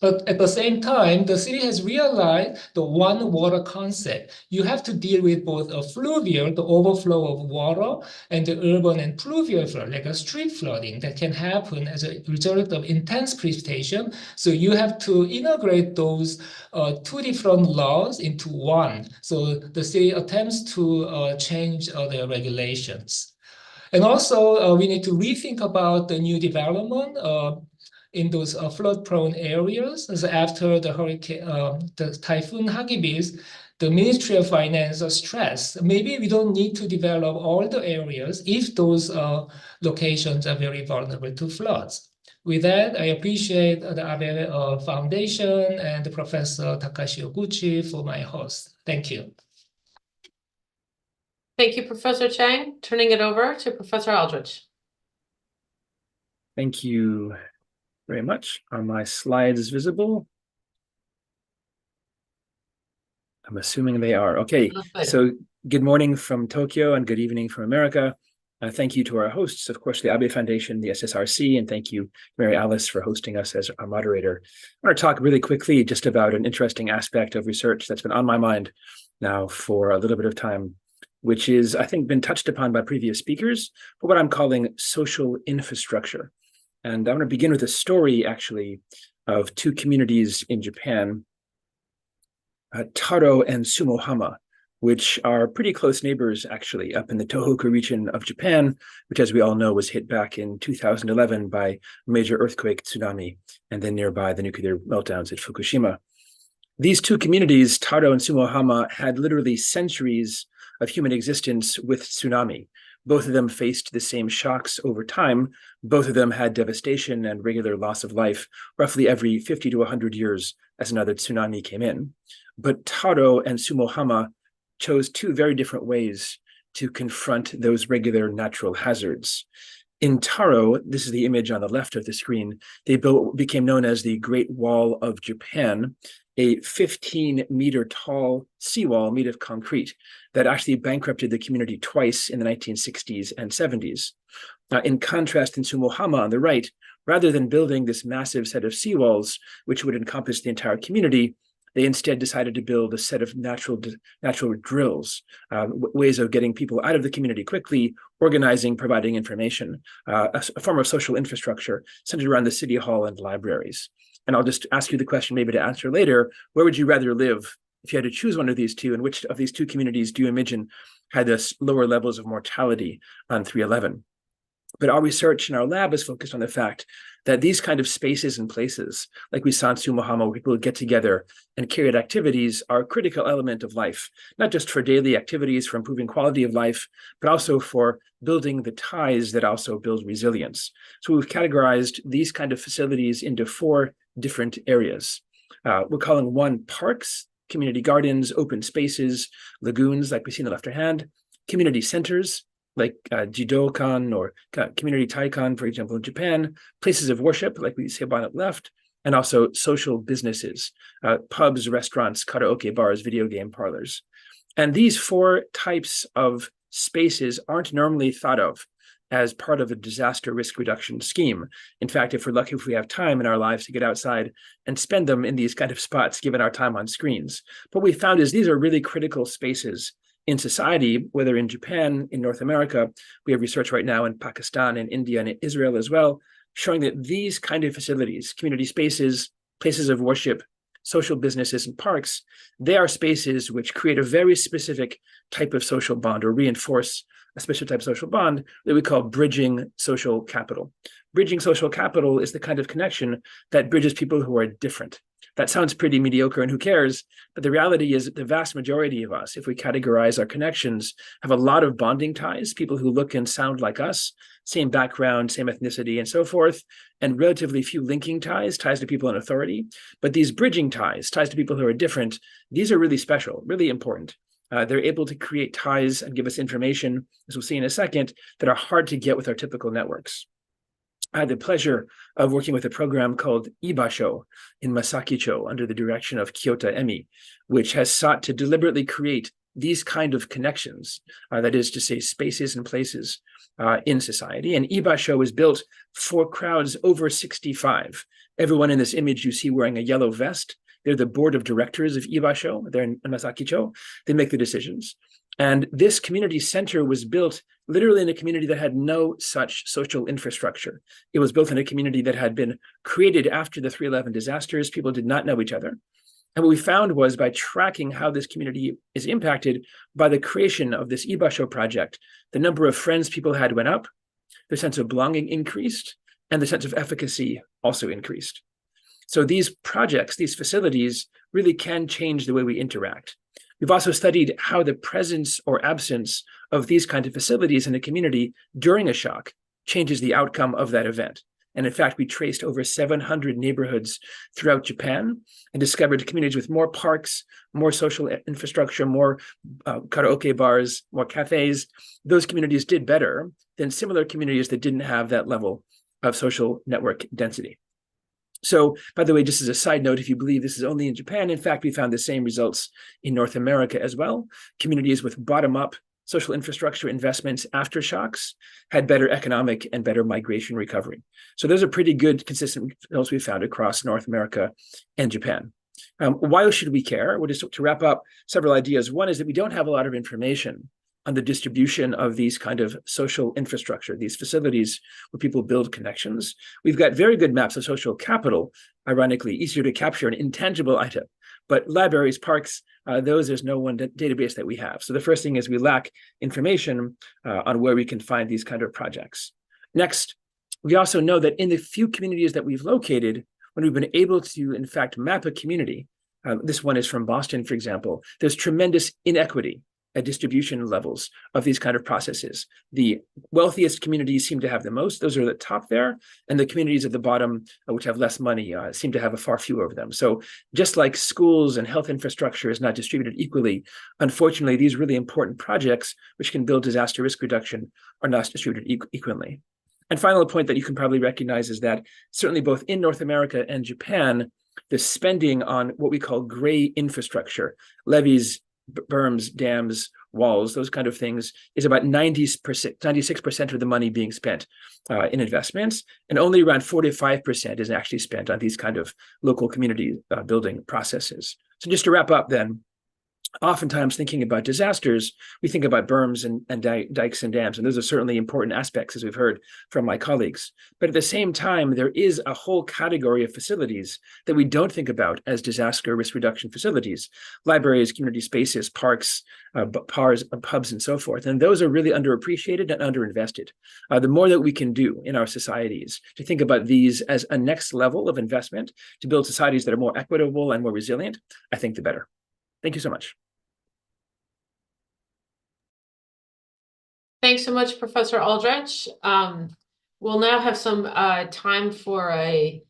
But at the same time, the city has realized the one water concept. You have to deal with both a fluvial, the overflow of water, and the urban and pluvial flood, like a street flooding that can happen as a result of intense precipitation. So you have to integrate those two different laws into one. So the city attempts to change the regulations. And also, we need to rethink about the new development in those flood-prone areas. So after the hurricane, the typhoon Hagibis, the Ministry of Finance are stressed. Maybe we don't need to develop all the areas if those locations are very vulnerable to floods. With that, I appreciate the Abe Foundation and Professor Takashi Oguchi for my host. Thank you. Thank you, Professor Chang. Turning it over to Professor Aldrich. Thank you very much. Are my slides visible? I'm assuming they are. Okay, so good morning from Tokyo and good evening from America. Thank you to our hosts, of course, the Abe Foundation, the SSRC, and thank you, Mary Alice, for hosting us as our moderator. I want to talk really quickly just about an interesting aspect of research that's been on my mind now for a little bit of time, which is, I think, been touched upon by previous speakers, but what I'm calling social infrastructure. And I want to begin with a story, actually, of two communities in Japan, Taro and Sumohama, which are pretty close neighbors, actually, up in the Tohoku region of Japan, which, as we all know, was hit back in 2011 by a major earthquake, tsunami, and then nearby the nuclear meltdowns at Fukushima. These two communities, Taro and Sumohama, had literally centuries of human existence with tsunami. Both of them faced the same shocks over time. Both of them had devastation and regular loss of life roughly every 50 to 100 years as another tsunami came in. But Taro and Sumohama chose two very different ways to confront those regular natural hazards. In Taro, this is the image on the left of the screen, they became known as the Great Wall of Japan, a 15-meter tall seawall made of concrete that actually bankrupted the community twice in the 1960s and 70s. In contrast, in Sumohama on the right, rather than building this massive set of seawalls, which would encompass the entire community, they instead decided to build a set of natural drills, ways of getting people out of the community quickly, organizing, providing information, a form of social infrastructure centered around the city hall and libraries. And I'll just ask you the question maybe to answer later, where would you rather live if you had to choose one of these two, and which of these two communities do you imagine had this lower levels of mortality on 3/11? But our research in our lab is focused on the fact that these kind of spaces and places, like we saw in Sumohama, where people get together and carry out activities, are a critical element of life, not just for daily activities, for improving quality of life, but also for building the ties that also build resilience. So we've categorized these kind of facilities into four different areas. We're calling one parks, community gardens, open spaces, lagoons, like we see in the left hand, community centers, like Jidokan or community taikan, for example, in Japan, places of worship, like we see on the left, and also social businesses, pubs, restaurants, karaoke bars, video game parlors. And these four types of spaces aren't normally thought of as part of a disaster risk reduction scheme. In fact, if we're lucky, if we have time in our lives to get outside and spend them in these kind of spots, given our time on screens. What we found is these are really critical spaces in society, whether in Japan, in North America. We have research right now in Pakistan and India and Israel as well, showing that these kind of facilities, community spaces, places of worship, social businesses, and parks, they are spaces which create a very specific type of social bond or reinforce a specific type of social bond that we call bridging social capital. Bridging social capital is the kind of connection that bridges people who are different. That sounds pretty mediocre and who cares, but the reality is that the vast majority of us, if we categorize our connections, have a lot of bonding ties, people who look and sound like us, same background, same ethnicity, and so forth, and relatively few linking ties, ties to people in authority. But these bridging ties, ties to people who are different, these are really special, really important. They're able to create ties and give us information, as we'll see in a second, that are hard to get with our typical networks. I had the pleasure of working with a program called Ibasho in Masakicho under the direction of Kyota Emi, which has sought to deliberately create these kind of connections, that is to say, spaces and places in society. And Ibasho was built for crowds over 65. Everyone in this image you see wearing a yellow vest, they're the board of directors of Ibasho. They're in Masakicho. They make the decisions. And this community center was built literally in a community that had no such social infrastructure. It was built in a community that had been created after the 3/11 disasters. People did not know each other. And what we found was by tracking how this community is impacted by the creation of this Ibasho project, the number of friends people had went up, their sense of belonging increased, and the sense of efficacy also increased. So these projects, these facilities really can change the way we interact. We've also studied how the presence or absence of these kinds of facilities in a community during a shock changes the outcome of that event. And in fact, we traced over 700 neighborhoods throughout Japan and discovered communities with more parks, more social infrastructure, more karaoke bars, more cafes. Those communities did better than similar communities that didn't have that level of social network density. So, by the way, just as a side note, if you believe this is only in Japan, in fact, we found the same results in North America as well. Communities with bottom-up social infrastructure investments after shocks had better economic and better migration recovery. So those are pretty good, consistent results we found across North America and Japan. Why should we care? Well, just to wrap up several ideas. One is that we don't have a lot of information on the distribution of these kind of social infrastructure, these facilities where people build connections. We've got very good maps of social capital, ironically, easier to capture an intangible item. But libraries, parks, there's no one database that we have. So the first thing is we lack information on where we can find these kind of projects. Next, we also know that in the few communities that we've located, when we've been able to, in fact, map a community, this one is from Boston, for example, there's tremendous inequity at distribution levels of these kind of processes. The wealthiest communities seem to have the most. Those are the top there. And the communities at the bottom, which have less money, seem to have a far fewer of them. So just like schools and health infrastructure is not distributed equally, unfortunately, these really important projects, which can build disaster risk reduction, are not distributed equally. And final point that you can probably recognize is that certainly both in North America and Japan, the spending on what we call gray infrastructure, levees, berms, dams, walls, those kind of things, is about 96% of the money being spent in investments, and only around 45% is actually spent on these kind of local community building processes. So just to wrap up then, oftentimes thinking about disasters, we think about berms and dikes and dams, and those are certainly important aspects, as we've heard from my colleagues. But at the same time, there is a whole category of facilities that we don't think about as disaster risk reduction facilities: libraries, community spaces, parks, pubs, and so forth. And those are really underappreciated and underinvested. The more that we can do in our societies to think about these as a next level of investment to build societies that are more equitable and more resilient, I think the better. Thank you so much. Thanks so much, Professor Aldrich. We'll now have some time for a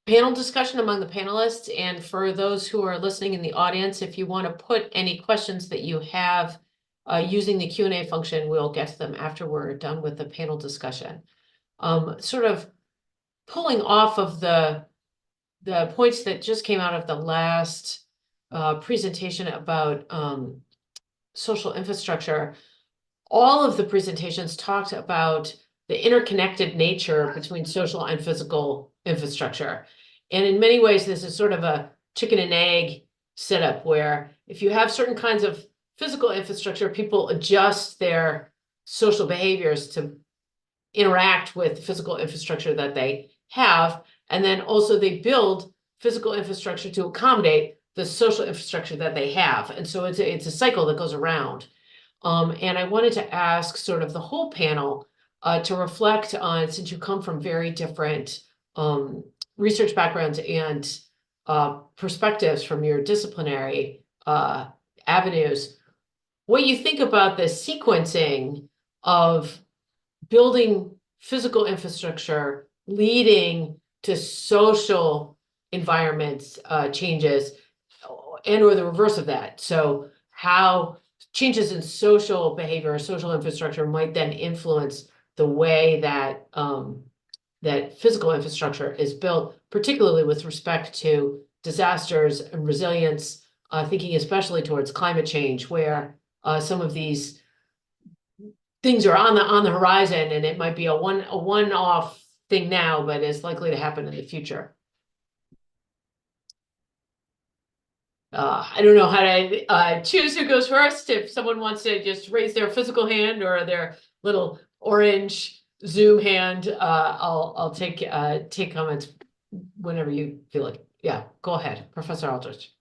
panel discussion among the panelists. And for those who are listening in the audience, if you want to put any questions that you have using the Q&A function, we'll get to them after we're done with the panel discussion. Sort of pulling off of the points that just came out of the last presentation about social infrastructure, all of the presentations talked about the interconnected nature between social and physical infrastructure. And in many ways, this is sort of a chicken and egg setup where if you have certain kinds of physical infrastructure, people adjust their social behaviors to interact with the physical infrastructure that they have. And then also they build physical infrastructure to accommodate the social infrastructure that they have. And so it's a cycle that goes around. And I wanted to ask sort of the whole panel to reflect on, since you come from very different research backgrounds and perspectives from your disciplinary avenues, what you think about the sequencing of building physical infrastructure leading to social environments changes, and or the reverse of that. So how changes in social behavior or social infrastructure might then influence the way that that physical infrastructure is built, particularly with respect to disasters and resilience, thinking especially towards climate change, where some of these things are on the horizon, and it might be a one-off thing now, but is likely to happen in the future. I don't know how to choose who goes first. If someone wants to just raise their physical hand or their little orange Zoom hand, I'll take comments whenever you feel like. Yeah, go ahead, Professor Aldrich.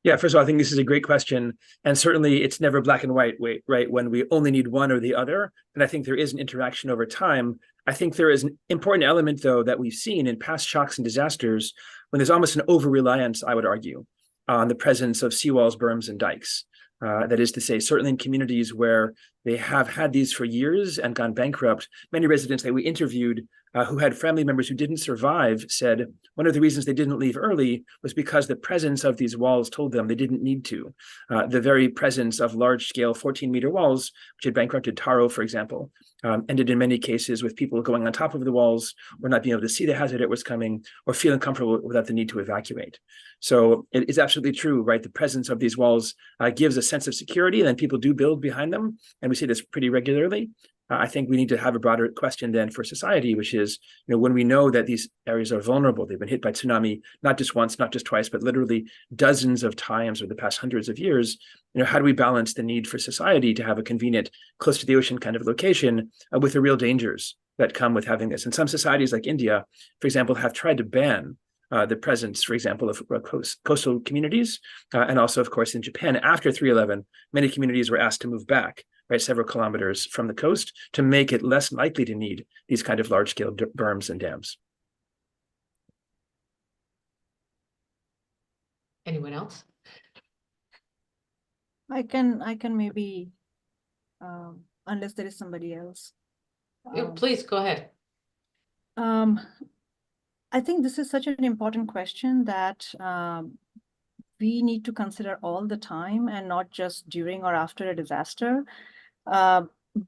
Yeah, first of all, I think this is a great question. And certainly it's never black and white, right? When we only need one or the other. And I think there is an interaction over time. I think there is an important element, though, that we've seen in past shocks and disasters when there's almost an over-reliance, I would argue, on the presence of seawalls, berms, and dikes. That is to say, certainly in communities where they have had these for years and gone bankrupt, many residents that we interviewed who had family members who didn't survive said one of the reasons they didn't leave early was because the presence of these walls told them they didn't need to. The very presence of large-scale 14-meter walls, which had bankrupted Taro, for example, ended in many cases with people going on top of the walls or not being able to see the hazard that was coming or feeling comfortable without the need to evacuate. So it is absolutely true, right? The presence of these walls gives a sense of security, and then people do build behind them. And we see this pretty regularly. I think we need to have a broader question then for society, which is, when we know that these areas are vulnerable, they've been hit by tsunami, not just once, not just twice, but literally dozens of times over the past hundreds of years, how do we balance the need for society to have a convenient, close to the ocean kind of location with the real dangers that come with having this? And some societies like India, for example, have tried to ban the presence, for example, of coastal communities. And also, of course, in Japan, after 3/11, many communities were asked to move back, right, several kilometers from the coast to make it less likely to need these kind of large-scale berms and dams. Anyone else? I can maybe, unless there is somebody else. Yeah, please go ahead. I think this is such an important question that we need to consider all the time and not just during or after a disaster.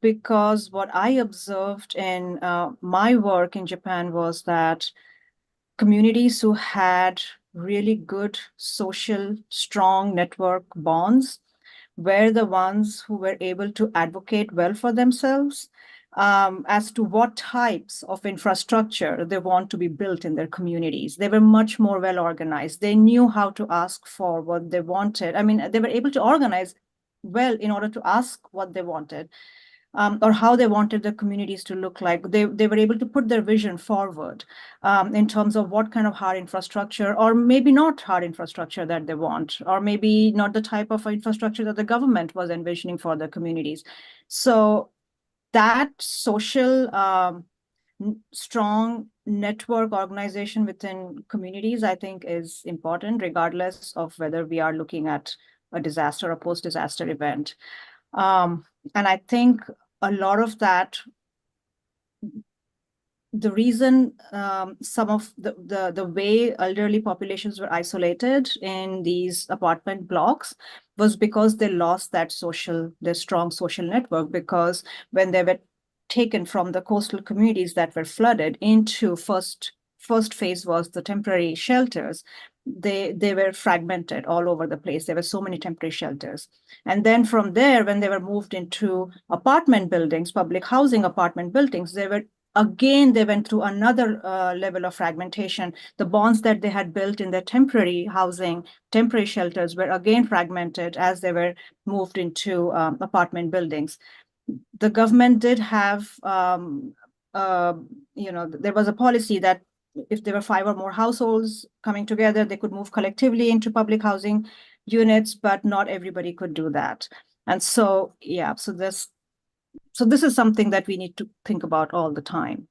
Because what I observed in my work in Japan was that communities who had really good social, strong network bonds were the ones who were able to advocate well for themselves as to what types of infrastructure they want to be built in their communities. They were much more well organized. They knew how to ask for what they wanted. I mean, they were able to organize well in order to ask what they wanted. Or how they wanted the communities to look like. They were able to put their vision forward in terms of what kind of hard infrastructure, or maybe not hard infrastructure that they want, or maybe not the type of infrastructure that the government was envisioning for the communities. So that social strong network organization within communities, I think, is important, regardless of whether we are looking at a disaster or post-disaster event. And I think a lot of that the reason some of the way elderly populations were isolated in these apartment blocks was because they lost their strong social network, because when they were taken from the coastal communities that were flooded into first phase was the temporary shelters, they were fragmented all over the place. There were so many temporary shelters. And then from there, when they were moved into apartment buildings, public housing apartment buildings, they went through another level of fragmentation. The bonds that they had built in their temporary housing, temporary shelters were again fragmented as they were moved into apartment buildings. The government did have, there was a policy that if there were 5 or more households coming together, they could move collectively into public housing units, but not everybody could do that. And so, yeah, so this is something that we need to think about all the time.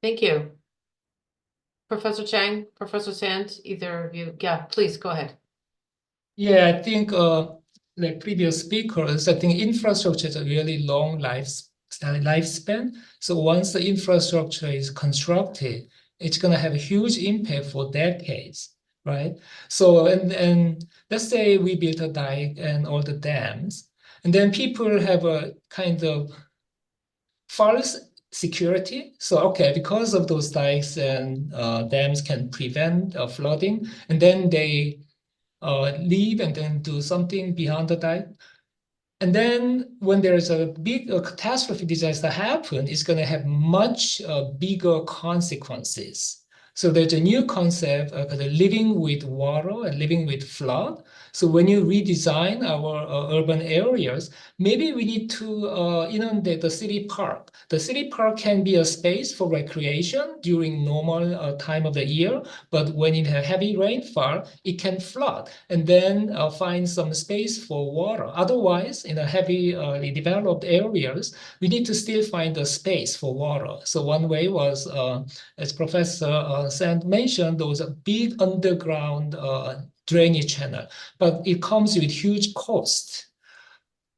Thank you. Professor Chang, Professor Sands, either of you, yeah, please go ahead. Yeah, I think like previous speakers, I think infrastructure is a really long lifespan. So once the infrastructure is constructed, it's going to have a huge impact for decades, right? So and let's say we built a dike and all the dams, and then people have a kind of false security. So okay, because of those dikes and dams can prevent flooding, and then they leave and then do something beyond the dike. And then when there's a big catastrophe disaster happen, it's going to have much bigger consequences. So there's a new concept of living with water and living with flood. So when you redesign our urban areas, maybe we need to inundate the city park. The city park can be a space for recreation during normal time of the year, but when it has heavy rainfall, it can flood, and then find some space for water. Otherwise, in a heavily developed areas, we need to still find a space for water. So one way was, as Professor Sand mentioned, those big underground drainage channel, but it comes with huge cost.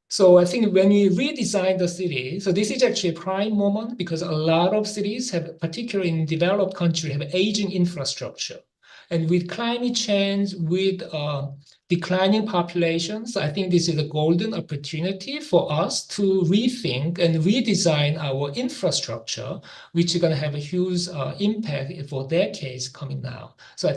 So I think when we redesign the city, so this is actually a prime moment because a lot of cities have, particularly in developed countries, have aging infrastructure. And with climate change, with declining populations, I think this is a golden opportunity for us to rethink and redesign our infrastructure, which is going to have a huge impact for decades coming now. So I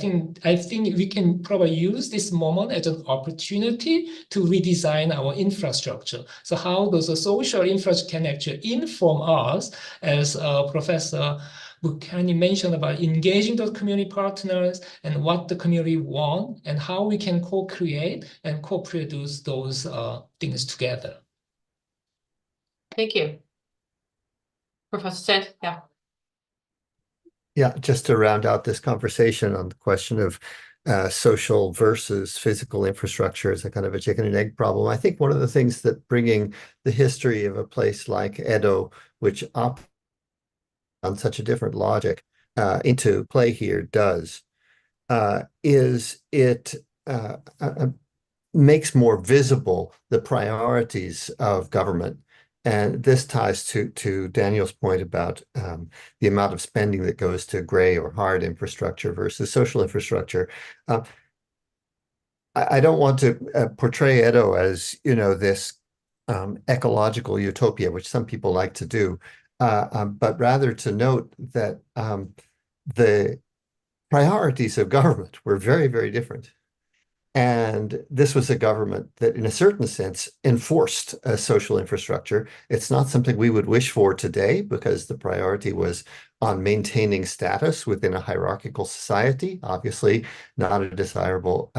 think we can probably use this moment as an opportunity to redesign our infrastructure. So how does the social infrastructure can actually inform us, as Professor Buchanan mentioned about engaging those community partners and what the community want and how we can co-create and co-produce those things together. Thank you. Professor Sand, yeah. Yeah, just to round out this conversation on the question of social versus physical infrastructure as a kind of a chicken and egg problem. I think one of the things that bringing the history of a place like Edo, which operates on such a different logic, into play here does, is it makes more visible the priorities of government. And this ties to Daniel's point about the amount of spending that goes to gray or hard infrastructure versus social infrastructure. I don't want to portray Edo as, this ecological utopia, which some people like to do, but rather to note that the priorities of government were very, very different. And this was a government that, in a certain sense, enforced a social infrastructure. It's not something we would wish for today because the priority was on maintaining status within a hierarchical society, obviously not a desirable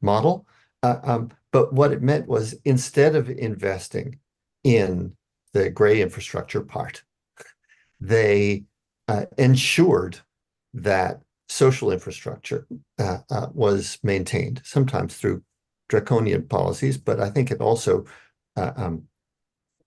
model. But what it meant was instead of investing in the gray infrastructure part, they ensured that social infrastructure was maintained, sometimes through draconian policies, but I think it also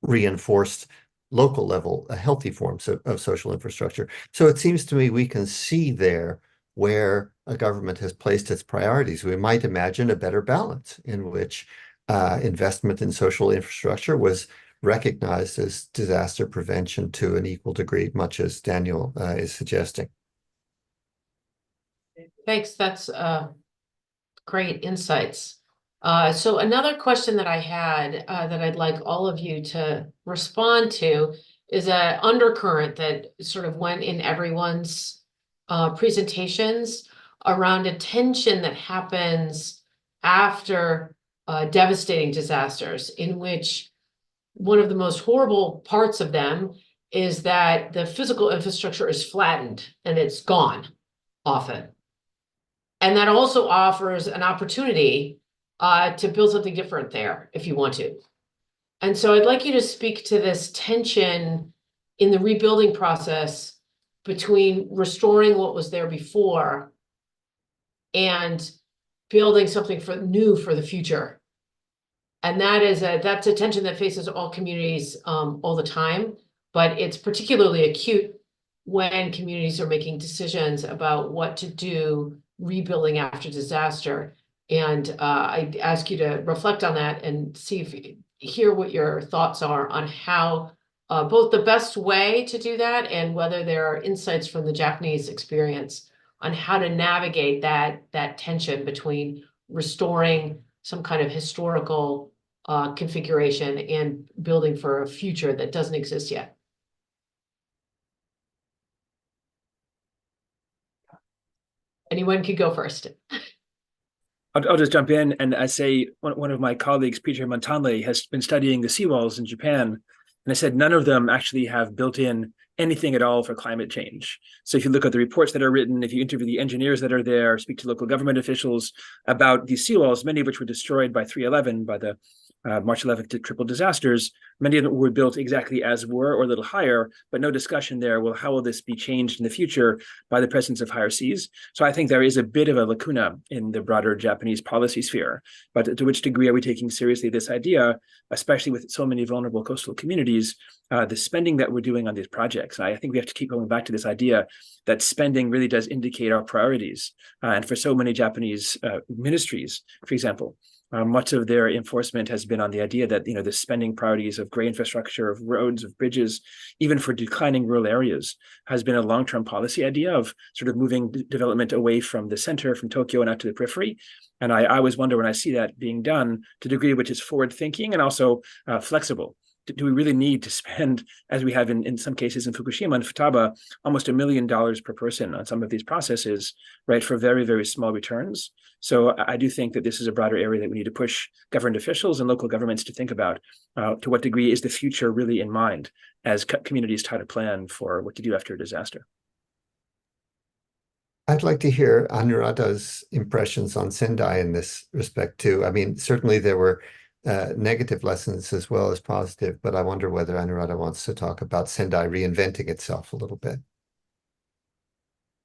reinforced local level healthy forms of social infrastructure. So it seems to me we can see there where a government has placed its priorities. We might imagine a better balance in which investment in social infrastructure was recognized as disaster prevention to an equal degree, much as Daniel is suggesting. Thanks. That's great insights. So another question that I had that I'd like all of you to respond to is an undercurrent that sort of went in everyone's presentations around a tension that happens after devastating disasters, in which one of the most horrible parts of them is that the physical infrastructure is flattened and it's gone often. And that also offers an opportunity to build something different there if you want to. And so I'd like you to speak to this tension in the rebuilding process between restoring what was there before and building something new for the future. And that's a tension that faces all communities all the time, but it's particularly acute when communities are making decisions about what to do rebuilding after disaster. And I ask you to reflect on that and see if you hear what your thoughts are on how both the best way to do that and whether there are insights from the Japanese experience on how to navigate that tension between restoring some kind of historical configuration and building for a future that doesn't exist yet. Anyone could go first. I'll just jump in and I say one of my colleagues, Peter Montanle, has been studying the seawalls in Japan. And I said none of them actually have built in anything at all for climate change. So if you look at the reports that are written, if you interview the engineers that are there, speak to local government officials about these seawalls, many of which were destroyed by 3/11, by the March 11th triple disasters, many of them were built exactly as were or a little higher, but no discussion there. Well, how will this be changed in the future by the presence of higher seas? So I think there is a bit of a lacuna in the broader Japanese policy sphere. But to which degree are we taking seriously this idea, especially with so many vulnerable coastal communities, the spending that we're doing on these projects? And I think we have to keep going back to this idea that spending really does indicate our priorities. And for so many Japanese ministries, for example, much of their enforcement has been on the idea that, the spending priorities of gray infrastructure, of roads, of bridges, even for declining rural areas, has been a long-term policy idea of sort of moving development away from the center, from Tokyo and out to the periphery. And I always wonder when I see that being done, to the degree which is forward-thinking and also flexible. Do we really need to spend, as we have in some cases in Fukushima and Futaba, almost $1 million per person on some of these processes, right, for very, very small returns? So I do think that this is a broader area that we need to push government officials and local governments to think about. To what degree is the future really in mind as communities try to plan for what to do after a disaster? I'd like to hear Anuradha's impressions on Sendai in this respect too. I mean, certainly there were negative lessons as well as positive, but I wonder whether Anuradha wants to talk about Sendai reinventing itself a little bit.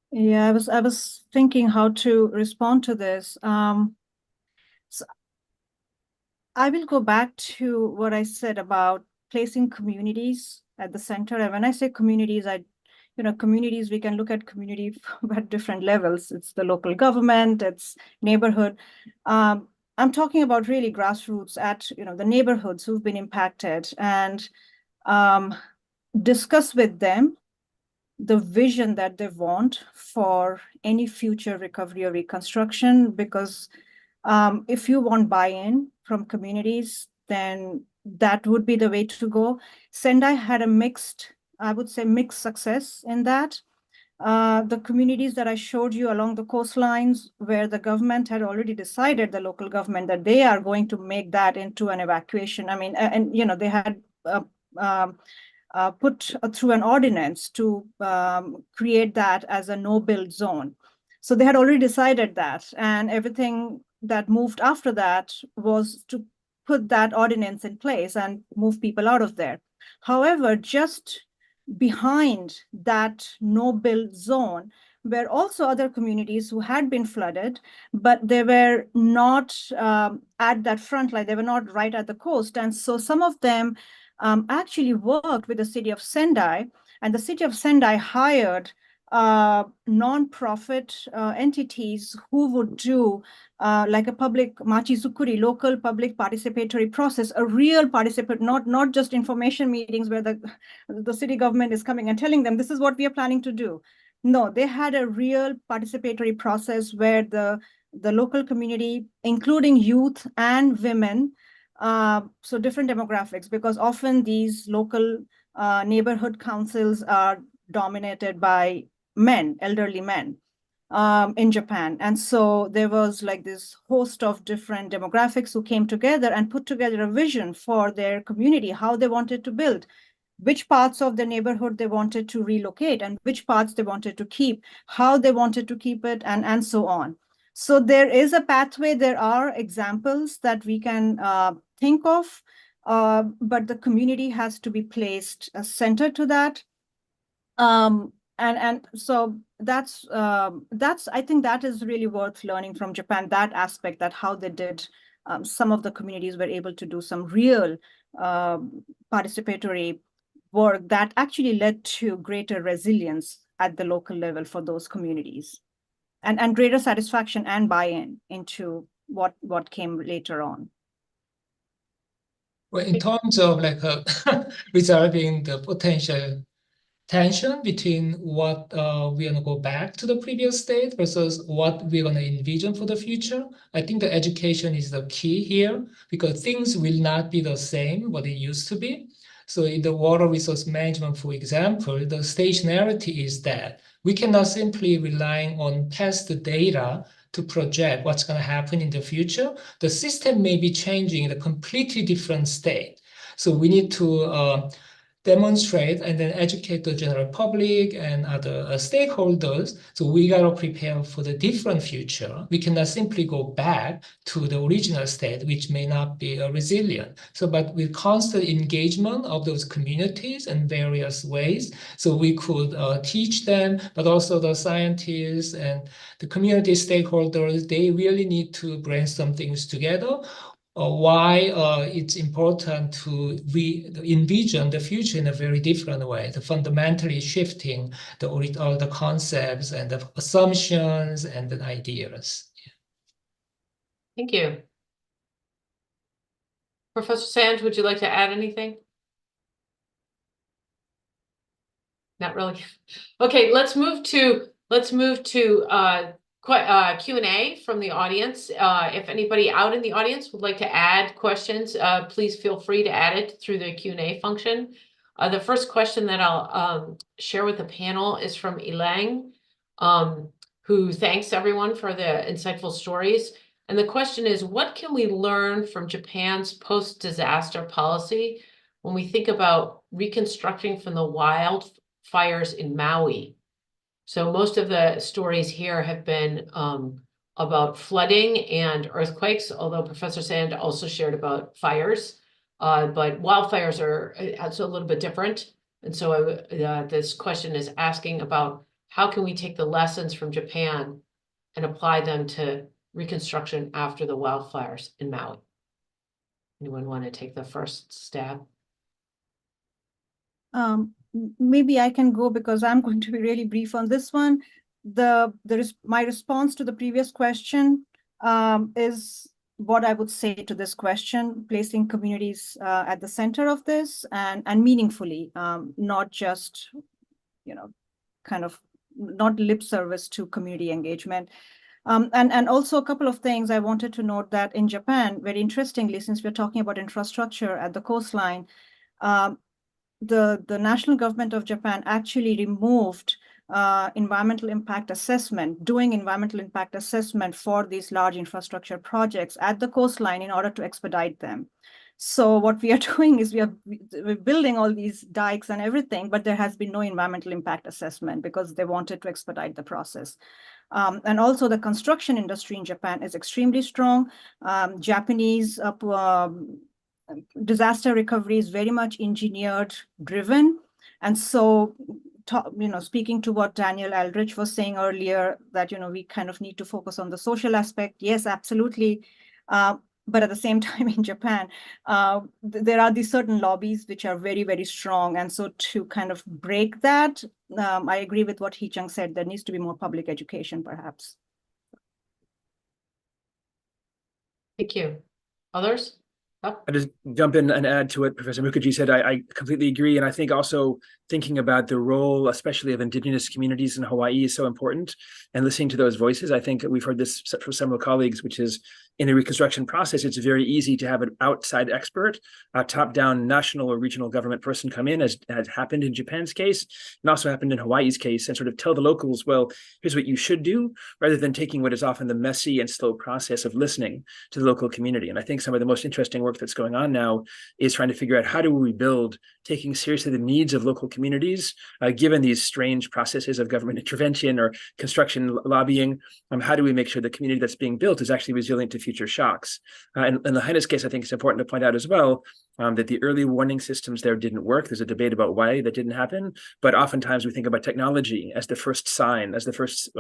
Yeah, I was thinking how to respond to this. So I will go back to what I said about placing communities at the center. And when I say communities, communities, we can look at community at different levels. It's the local government, it's neighborhood. I'm talking about really grassroots at, the neighborhoods who've been impacted, and discuss with them the vision that they want for any future recovery or reconstruction. Because if you want buy-in from communities, then that would be the way to go. Sendai had a mixed success in that. The communities that I showed you along the coastlines, where the government had already decided, the local government, that they are going to make that into an evacuation. I mean, they had put through an ordinance to create that as a no-build zone. So they had already decided that, and everything that moved after that was to put that ordinance in place and move people out of there. However, just behind that no-build zone were also other communities who had been flooded, but they were not at that front line. They were not right at the coast. And so some of them actually worked with the city of Sendai, and the city of Sendai hired non-profit entities who would do like a public machizukuri, local public participatory process, a real not just information meetings where the city government is coming and telling them this is what we are planning to do. No, they had a real participatory process where the local community, including youth and women, so different demographics, because often these local neighborhood councils are dominated by men, elderly men, in Japan. And so there was like this host of different demographics who came together and put together a vision for their community, how they wanted to build, which parts of the neighborhood they wanted to relocate and which parts they wanted to keep, how they wanted to keep it, and so on. So there is a pathway, there are examples that we can think of, but the community has to be placed center to that. And so that's I think that is really worth learning from Japan, that aspect, that how they did, some of the communities were able to do some real participatory work that actually led to greater resilience at the local level for those communities, and greater satisfaction and buy-in into what came later on. Well, in terms of like resolving the potential tension between what we're gonna go back to the previous state versus what we're gonna envision for the future, I think the education is the key here, because things will not be the same what it used to be. So in the water resource management, for example, the stationarity is that we cannot simply rely on past data to project what's going to happen in the future. The system may be changing in a completely different state. So we need to demonstrate and then educate the general public and other stakeholders. So we got to prepare for the different future. We cannot simply go back to the original state, which may not be resilient. So, but with constant engagement of those communities in various ways, so we could teach them, but also the scientists and the community stakeholders, they really need to brainstorm things together. Why it's important to envision the future in a very different way, the fundamentally shifting all the concepts and the assumptions and the ideas. Thank you. Professor Sand, would you like to add anything? Not really. Okay, let's move to Q&A from the audience. If anybody out in the audience would like to add questions, please feel free to add it through the Q&A function. The first question that I'll share with the panel is from Ilang, who thanks everyone for the insightful stories. And the question is, what can we learn from Japan's post-disaster policy when we think about reconstructing from the wildfires in Maui? So most of the stories here have been about flooding and earthquakes, although Professor Sand also shared about fires. But wildfires are a little bit different. And so this question is asking about how can we take the lessons from Japan and apply them to reconstruction after the wildfires in Maui? Anyone want to take the first stab? Maybe I can go because I'm going to be really brief on this one. My response to the previous question is what I would say to this question, placing communities at the center of this and meaningfully, not just, kind of not lip service to community engagement. And also a couple of things I wanted to note that in Japan, very interestingly, since we're talking about infrastructure at the coastline, the national government of Japan actually removed environmental impact assessment, doing environmental impact assessment for these large infrastructure projects at the coastline in order to expedite them. So what we are doing is we're building all these dikes and everything, but there has been no environmental impact assessment because they wanted to expedite the process. And also the construction industry in Japan is extremely strong. Japanese disaster recovery is very much engineered driven. And so, speaking to what Daniel Aldrich was saying earlier, that, we kind of need to focus on the social aspect. Yes, absolutely. But at the same time, in Japan, there are these certain lobbies which are very, very strong. And so to kind of break that, I agree with what Hee-Chung said. There needs to be more public education, perhaps. Thank you. Others? Oh, I just jump in and add to what Professor Mukherjee said. I completely agree. And I think also thinking about the role, especially of indigenous communities in Hawaii, is so important. And listening to those voices, I think we've heard this from several colleagues, which is in the reconstruction process, it's very easy to have an outside expert, a top-down national or regional government person come in, as has happened in Japan's case, and also happened in Hawaii's case, and sort of tell the locals, well, here's what you should do, rather than taking what is often the messy and slow process of listening to the local community. And I think some of the most interesting work that's going on now is trying to figure out how do we build, taking seriously the needs of local communities, given these strange processes of government intervention or construction lobbying. How do we make sure the community that's being built is actually resilient to future shocks? And in Lahaina's case, I think it's important to point out as well that the early warning systems there didn't work. There's a debate about why that didn't happen, but oftentimes we think about technology as the first sign, as the first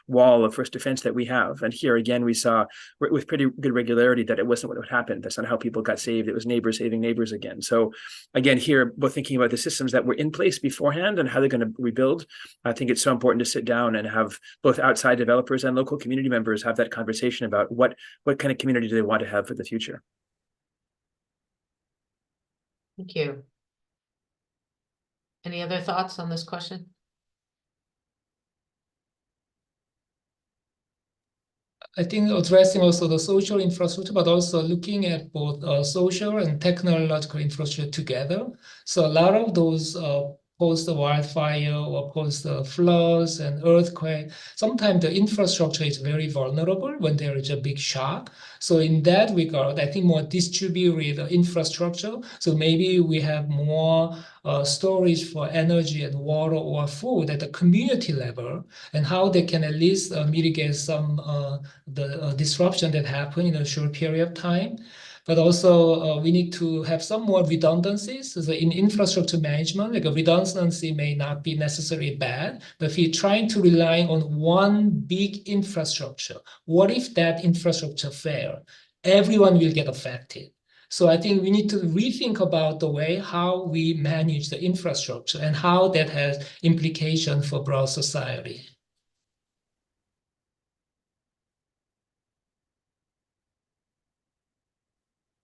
wall of first defense that we have. And here again, we saw with pretty good regularity that it wasn't what happened. That's not how people got saved. It was neighbors saving neighbors again. So again, here, both thinking about the systems that were in place beforehand and how they're going to rebuild, I think it's so important to sit down and have both outside developers and local community members have that conversation about what kind of community do they want to have for the future. thank you. Any other thoughts on this question? I think addressing also the social infrastructure, but also looking at both social and technological infrastructure together. So a lot of those post-wildfire or post-floods and earthquake, sometimes the infrastructure is very vulnerable when there is a big shock. So in that regard, I think more distributed infrastructure. So maybe we have more storage for energy and water or food at the community level, and how they can at least mitigate some the disruption that happened in a short period of time. But also we need to have some more redundancies. So in infrastructure management, like a redundancy may not be necessarily bad, but if you're trying to rely on one big infrastructure, what if that infrastructure fails? Everyone will get affected. So I think we need to rethink about the way how we manage the infrastructure and how that has implication for broad society.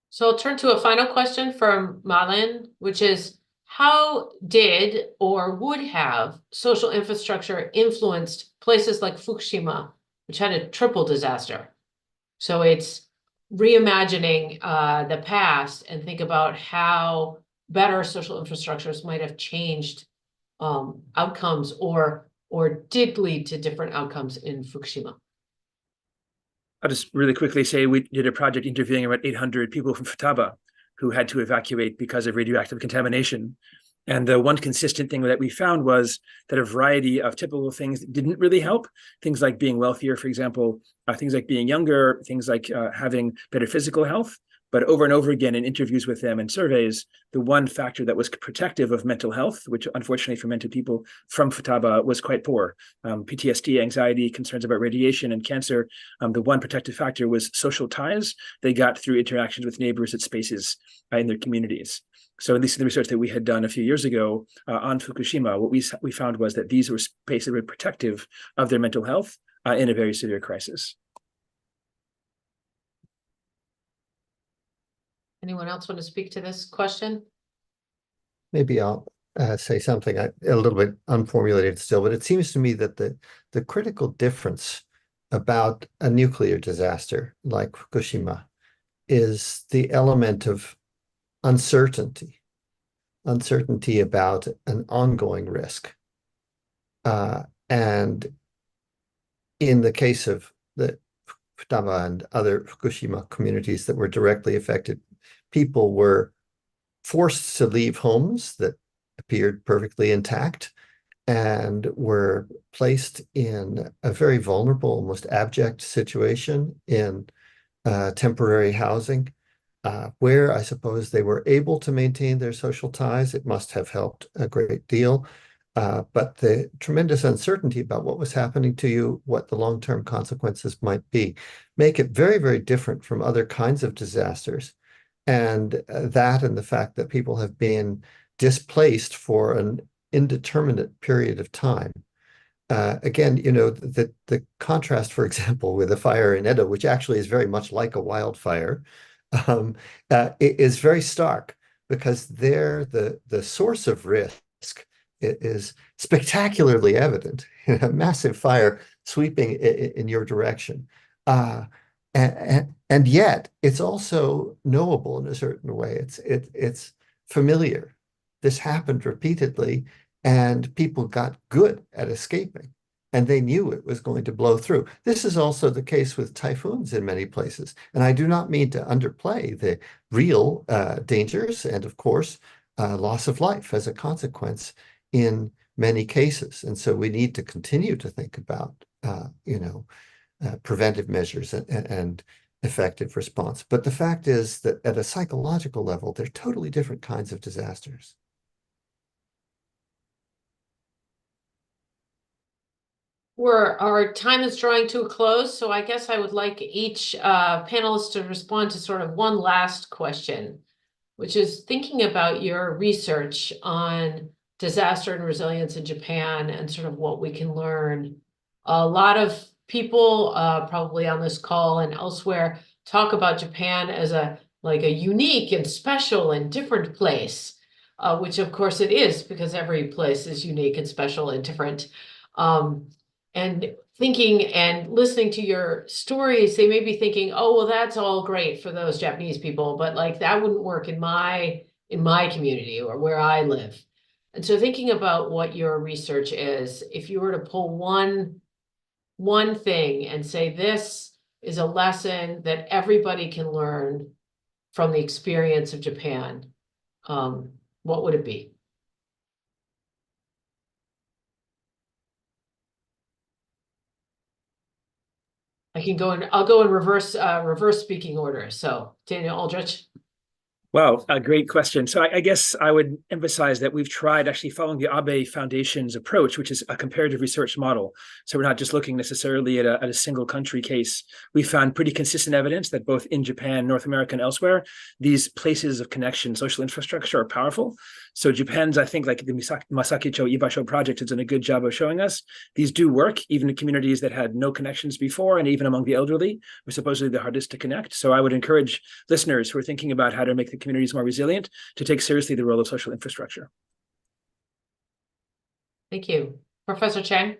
So I'll turn to a final question from Malin, which is, how did or would have social infrastructure influenced places like Fukushima, which had a triple disaster? So it's reimagining the past and think about how better social infrastructures might have changed outcomes or did lead to different outcomes in Fukushima. I'll just really quickly say we did a project interviewing about 800 people from Futaba who had to evacuate because of radioactive contamination. And the one consistent thing that we found was that a variety of typical things didn't really help. Things like being wealthier, for example, things like being younger, things like having better physical health. But over and over again in interviews with them and surveys, the one factor that was protective of mental health, which unfortunately for many people from Futaba was quite poor. PTSD, anxiety, concerns about radiation and cancer. The one protective factor was social ties they got through interactions with neighbors at spaces in their communities. So at least in the research that we had done a few years ago on Fukushima, what we found was that these were spaces that were protective of their mental health in a very severe crisis. Anyone else want to speak to this question? Maybe I'll say something a little bit unformulated still, but it seems to me that the critical difference about a nuclear disaster like Fukushima is the element of uncertainty about an ongoing risk. And in the case of the Futaba and other Fukushima communities that were directly affected, people were forced to leave homes that appeared perfectly intact and were placed in a very vulnerable, almost abject situation in temporary housing, where I suppose they were able to maintain their social ties. It must have helped a great deal. but the tremendous uncertainty about what was happening to you, what the long-term consequences might be, make it very, very different from other kinds of disasters. And that and the fact that people have been displaced for an indeterminate period of time. Again, you know, the contrast, for example, with a fire in Edo, which actually is very much like a wildfire, it is very stark, because there the source of risk is spectacularly evident. A massive fire sweeping in your direction. And yet it's also knowable in a certain way. It's familiar. This happened repeatedly, and people got good at escaping, and they knew it was going to blow through. This is also the case with typhoons in many places. And I do not mean to underplay the real dangers and, of course, loss of life as a consequence in many cases. And so we need to continue to think about, preventive measures and effective response. But the fact is that at a psychological level, they're totally different kinds of disasters. Our time is drawing to a close, so I guess I would like each panelist to respond to sort of one last question, which is thinking about your research on disaster and resilience in Japan and sort of what we can learn. A lot of people probably on this call and elsewhere talk about Japan as a unique and special and different place, which of course it is, because every place is unique and special and different. And thinking and listening to your stories, they may be thinking, oh, well, that's all great for those Japanese people, but like that wouldn't work in my community or where I live. And so thinking about what your research is, if you were to pull one thing and say, this is a lesson that everybody can learn from the experience of Japan, what would it be? I'll go in reverse speaking order. So Daniel Aldrich. Wow, a great question. So I guess I would emphasize that we've tried actually following the Abe Foundation's approach, which is a comparative research model. So we're not just looking necessarily at a single country case. We found pretty consistent evidence that both in Japan, North America, and elsewhere, these places of connection, social infrastructure are powerful. So Japan's, I think, like the Masakicho Ibasho project has done a good job of showing us, these do work, even in communities that had no connections before, and even among the elderly, were supposedly the hardest to connect. So I would encourage listeners who are thinking about how to make the communities more resilient to take seriously the role of social infrastructure. Thank you. Professor Chang?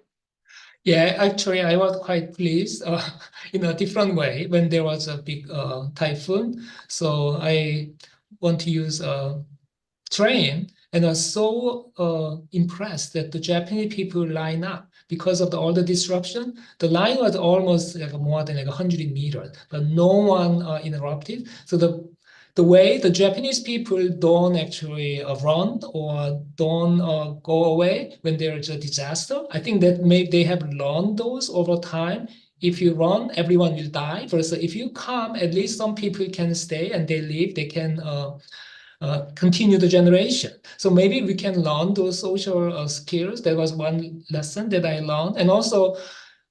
Yeah, actually, I was quite pleased in a different way when there was a big typhoon. So I want to use a train, and I was so impressed that the Japanese people line up because of all the disruption. The line was almost like more than like 100 meters, but no one interrupted. So the way the Japanese people don't actually run or don't go away when there's a disaster, I think that they have learned those over time. If you run, everyone will die. Versus if you come, at least some people can stay and they live, they can continue the generation. So maybe we can learn those social skills. That was one lesson that I learned. And also,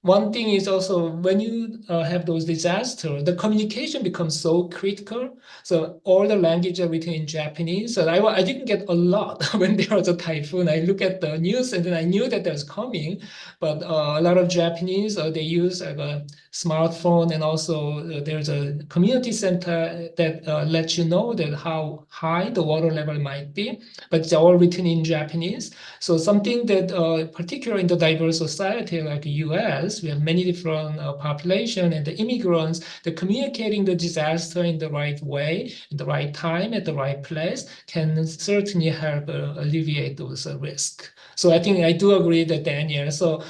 one thing is also when you have those disasters, the communication becomes so critical. So all the language are written in Japanese. So I didn't get a lot when there was a typhoon. I look at the news and then I knew that was coming. But a lot of Japanese, they use a smartphone, and also there's a community center that lets you know that how high the water level might be. But it's all written in Japanese. So something that particularly in the diverse society like the US, we have many different population, and the immigrants, they're communicating the disaster in the right way, in the right time, at the right place, can certainly help alleviate those risks. So I think I do agree that Daniel. So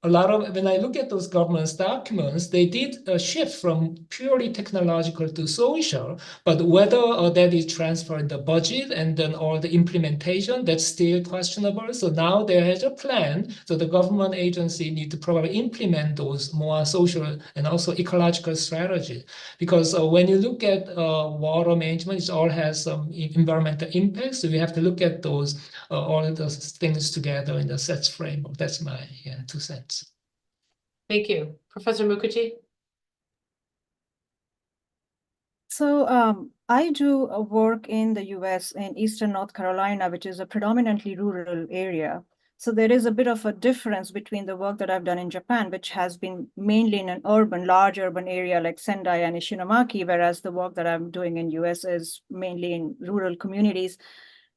a lot of, when I look at those government's documents, they did a shift from purely technological to social, but whether that is transferred in the budget and then all the implementation, that's still questionable. So now there is a plan. So the government agency need to probably implement those more social and also ecological strategies. Because when you look at water management, it all has some environmental impacts. So we have to look at those all of those things together in the sets framework. That's my 2 cents. Thank you. Professor Mukherjee? So I do work in the US in Eastern North Carolina, which is a predominantly rural area. So there is a bit of a difference between the work that I've done in Japan, which has been mainly in an large urban area like Sendai and Ishinomaki, whereas the work that I'm doing in US is mainly in rural communities.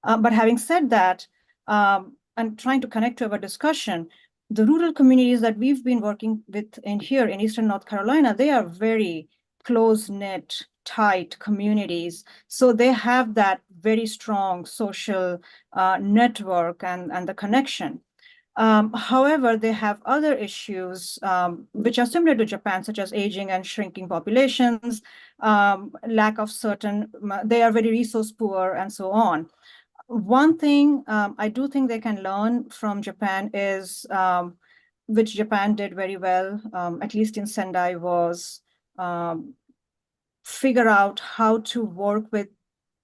But having said that, and trying to connect to our discussion, the rural communities that we've been working with here in Eastern North Carolina, they are very close-knit, tight communities. So they have that very strong social network and the connection. However, they have other issues which are similar to Japan, such as aging and shrinking populations, lack of they are very resource poor and so on. One thing I do think they can learn from Japan is, which Japan did very well, at least in Sendai, was figure out how to work with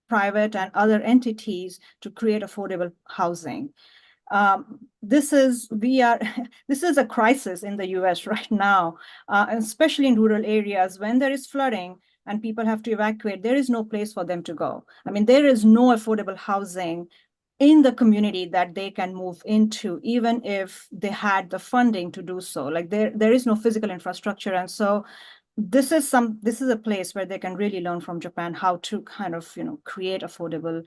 private and other entities to create affordable housing. This is a crisis in the US right now, especially in rural areas. When there is flooding and people have to evacuate, there is no place for them to go. I mean, there is no affordable housing in the community that they can move into, even if they had the funding to do so. Like there is no physical infrastructure. And so this is a place where they can really learn from Japan how to kind of, create affordable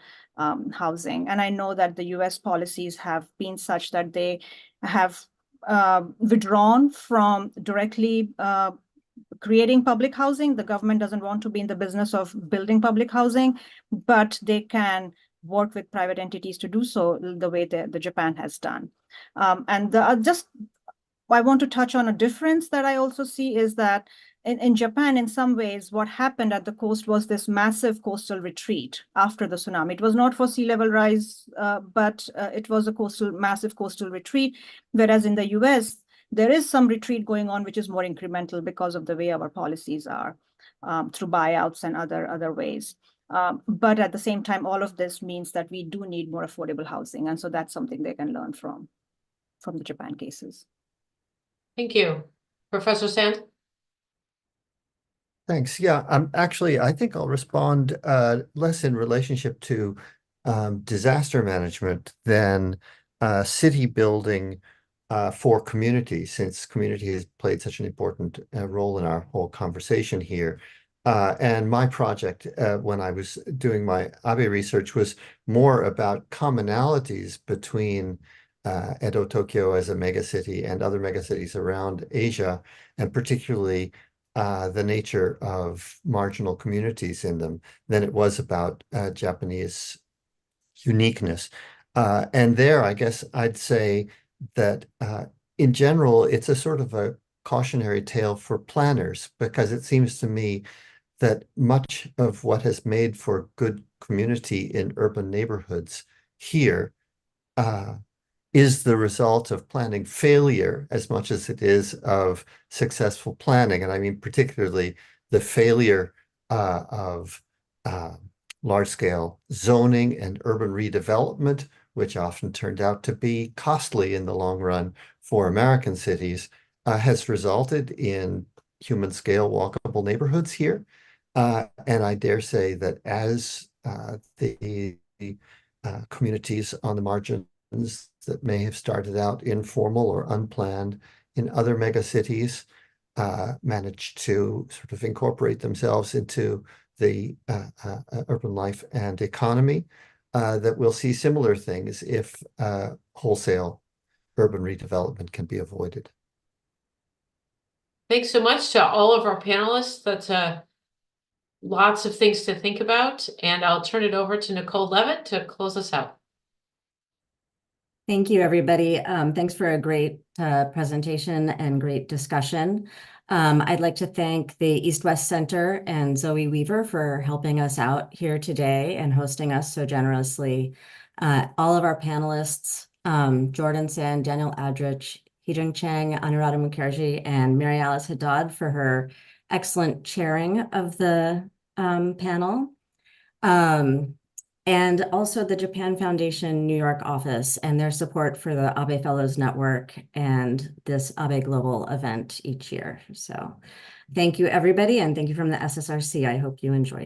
housing. And I know that the US policies have been such that they have withdrawn from directly creating public housing. The government doesn't want to be in the business of building public housing, but they can work with private entities to do so the way the Japan has done. I want to touch on a difference that I also see is that in Japan, in some ways, what happened at the coast was this massive coastal retreat after the tsunami. It was not for sea level rise, but it was a massive coastal retreat. Whereas in the US, there is some retreat going on, which is more incremental because of the way our policies are through buyouts and other ways. But at the same time, all of this means that we do need more affordable housing. And so that's something they can learn from the Japan cases. Thank you. Professor Sand? Thanks. Yeah, actually, I think I'll respond less in relationship to disaster management than city building for community, since community has played such an important role in our whole conversation here. And my project, when I was doing my Abe research, was more about commonalities between Edo, Tokyo as a megacity and other megacities around Asia, and particularly the nature of marginal communities in them, than it was about Japanese uniqueness. And there, I guess I'd say that in general, it's a sort of a cautionary tale for planners, because it seems to me that much of what has made for good community in urban neighborhoods here is the result of planning failure as much as it is of successful planning. And I mean, particularly the failure of large-scale zoning and urban redevelopment, which often turned out to be costly in the long run for American cities, has resulted in human-scale walkable neighborhoods here. And I dare say that as the communities on the margins that may have started out informal or unplanned in other megacities managed to sort of incorporate themselves into the urban life and economy, that we'll see similar things if wholesale urban redevelopment can be avoided. Thanks so much to all of our panelists. That's lots of things to think about. And I'll turn it over to Nicole Levitt to close us out. Thank you, everybody. Thanks for a great presentation and great discussion. I'd like to thank the East West Center and Zoe Weaver for helping us out here today and hosting us so generously. All of our panelists, Jordan Sand, Daniel Adrich, Hee-Jung Chang, Anuradha Mukherjee, and Mary Alice Haddad for her excellent chairing of the panel. And also the Japan Foundation New York office and their support for the Abe Fellows Network and this Abe Global event each year. So thank you, everybody, and thank you from the SSRC. I hope you enjoyed.